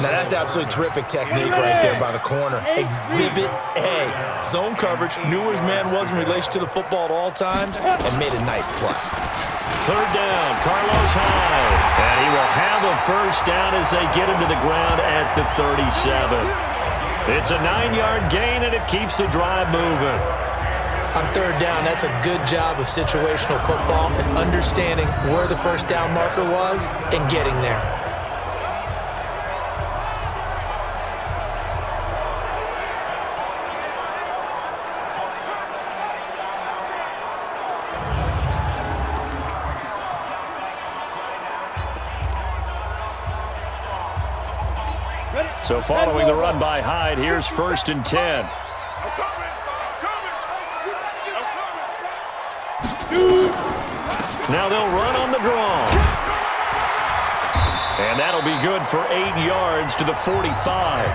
Now, that's absolutely terrific technique right there by the corner. Exhibit A. Zone coverage, knew where his man was in relation to the football at all times, and made a nice play. Third down, Carlos Hyde. And he will have a first down as they get him to the ground at the 37. It's a 9-yard gain, and it keeps the drive moving. On third down, that's a good job of situational football and understanding where the first down marker was and getting there. So following the run by Hyde, here's 1st and 10. Now they'll run on the draw. And that'll be good for 8 yards to the 45.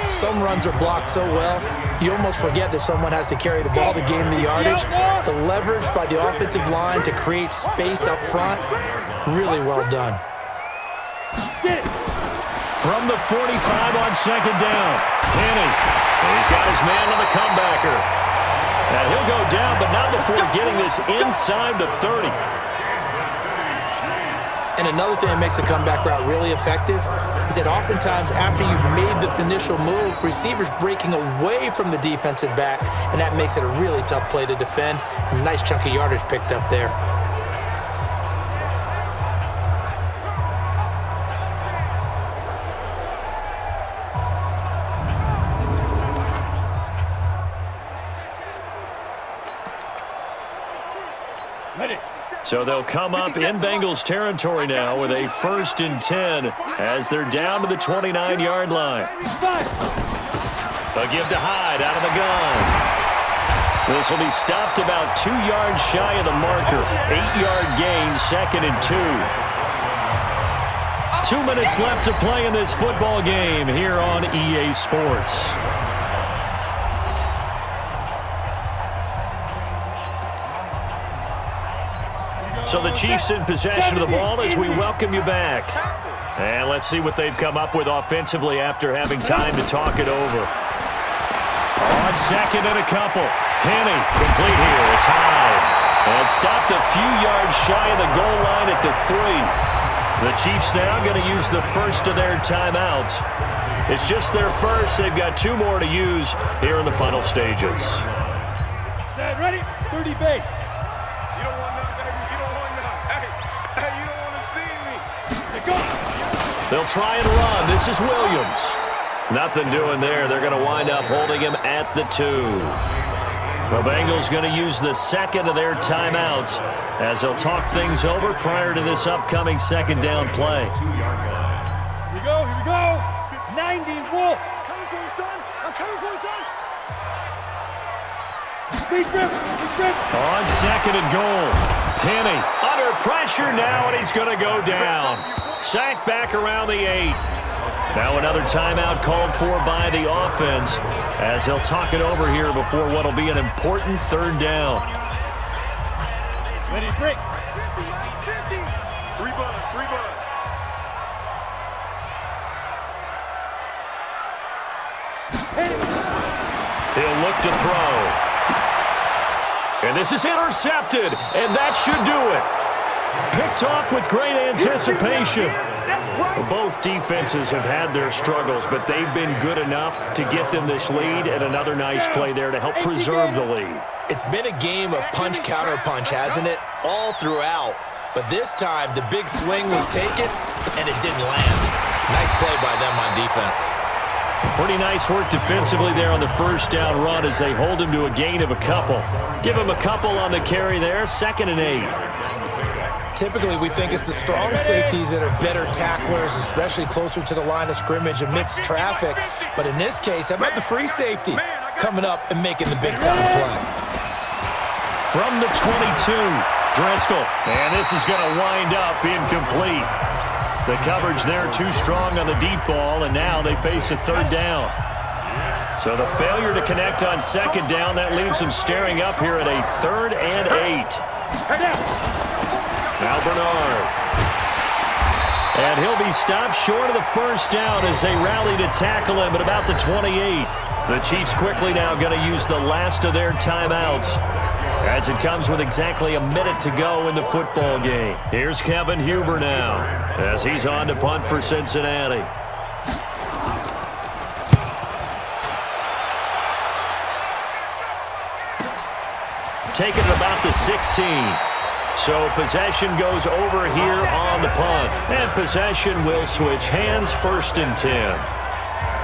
Some runs are blocked so well, you almost forget that someone has to carry the ball to gain the yardage. The leverage by the offensive line to create space up front, really well done. From the 45 on 2nd down, Penny. He's got his man on the comebacker. And he'll go down, but not before getting this inside the 30. And another thing that makes the comeback route really effective is that oftentimes after you've made the initial move, receivers breaking away from the defensive back, and that makes it a really tough play to defend. A nice chunk of yardage picked up there. So they'll come up in Bengals territory now with a 1st and 10 as they're down to the 29-yard line. A give to Hyde out of the gun. This will be stopped about 2 yards shy of the marker. 8-yard gain, 2nd and 2. 2 minutes left to play in this football game here on EA Sports. So the Chiefs in possession of the ball as we welcome you back. And let's see what they've come up with offensively after having time to talk it over. On 2nd and a couple. Penny complete here. It's Hyde. And stopped a few yards shy of the goal line at the 3. The Chiefs now going to use the first of their timeouts. It's just their first. They've got 2 more to use here in the final stages. Set, ready, 30 base. They'll try and run. This is Williams. Nothing doing there. They're going to wind up holding him at the 2. The Bengals going to use the second of their timeouts as they'll talk things over prior to this upcoming 2nd down play. Here we go, here we go. 90, Wolf. Coming for you, son. I'm coming for you, son. Big grip, big grip. On 2nd and goal. Penny under pressure now, and he's going to go down. Sacked back around the 8. Now another timeout called for by the offense as they'll talk it over here before what will be an important 3rd down. Ready, break. 50. 3 bud. He'll look to throw. And this is intercepted, and that should do it. Picked off with great anticipation. Both defenses have had their struggles, but they've been good enough to get them this lead, and another nice play there to help preserve the lead. It's been a game of punch-counter-punch, hasn't it? All throughout. But this time, the big swing was taken, and it didn't land. Nice play by them on defense. Pretty nice work defensively there on the 1st down run as they hold him to a gain of a couple. Give him a couple on the carry there, 2nd and 8. Typically, we think it's the strong safeties that are better tacklers, especially closer to the line of scrimmage amidst traffic. But in this case, how about the free safety coming up and making the big-time play? From the 22, Driscoll. And this is going to wind up incomplete. The coverage there too strong on the deep ball, and now they face a 3rd down. So the failure to connect on 2nd down, that leaves them staring up here at a 3rd and 8. Now Bernard. And he'll be stopped short of the 1st down as they rally to tackle him at about the 28. The Chiefs quickly now going to use the last of their timeouts as it comes with exactly a minute to go in the football game. Here's Kevin Huber now as he's on to punt for Cincinnati. Taking it about the 16. So possession goes over here on the punt. And possession will switch hands, 1st and 10.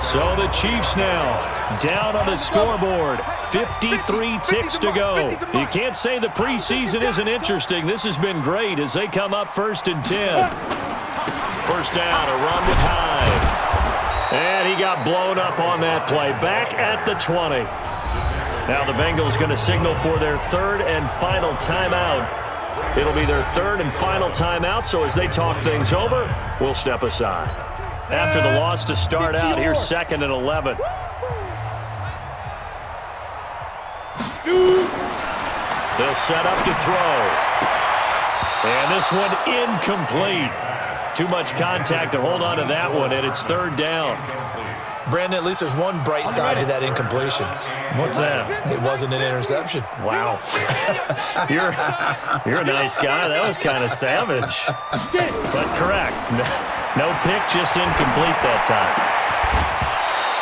So the Chiefs now down on the scoreboard. 53 ticks to go. You can't say the preseason isn't interesting. This has been great as they come up 1st and 10. First down, a run with Hyde. And he got blown up on that play. Back at the 20. Now the Bengals going to signal for their 3rd and final timeout. It'll be their 3rd and final timeout, so as they talk things over, we'll step aside. After the loss to start out, here's 2nd and 11. They'll set up to throw. And this one incomplete. Too much contact to hold on to that one, and it's 3rd down. Brandon, at least there's one bright side to that incompletion. What's that? It wasn't an interception. Wow. You're a nice guy. That was kind of savage. But correct. No pick, just incomplete that time.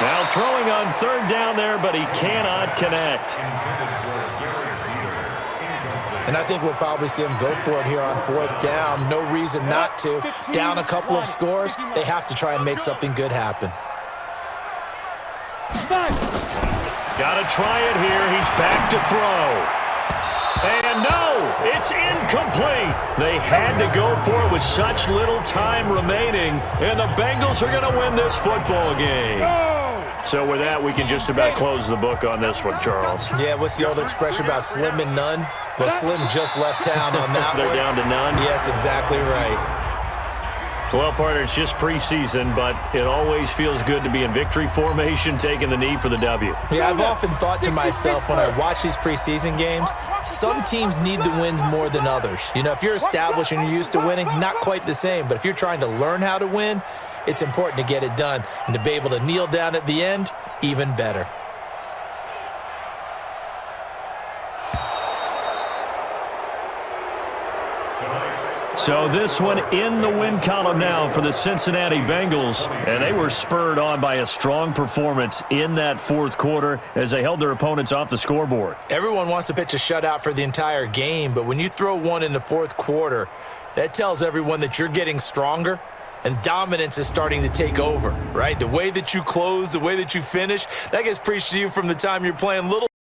Now throwing on 3rd down there, but he cannot connect. And I think we'll probably see him go for it here on 4th down. No reason not to. Down a couple of scores, they have to try and make something good happen. Got to try it here. He's back to throw. And no, it's incomplete. They had to go for it with such little time remaining, and the Bengals are going to win this football game. So with that, we can just about close the book on this one, Charles. Yeah, what's the old expression about slim and none? Well, Slim just left town on that They're one. down to none? Yes, exactly right. Well, partner, it's just preseason, but it always feels good to be in victory formation, taking the knee for the W. Yeah, I've often thought to myself when I watch these preseason games, some teams need the wins more than others. You know, if you're established and you're used to winning, not quite the same. But if you're trying to learn how to win, it's important to get it done. And to be able to kneel down at the end, even better. So this one in the win column now for the Cincinnati Bengals, and they were spurred on by a strong performance in that 4th quarter as they held their opponents off the scoreboard. Everyone wants to pitch a shutout for the entire game, but when you throw one in the 4th quarter, that tells everyone that you're getting stronger and dominance is starting to take over, right? The way that you close, the way that you finish, that gets preached to you from the time you're playing little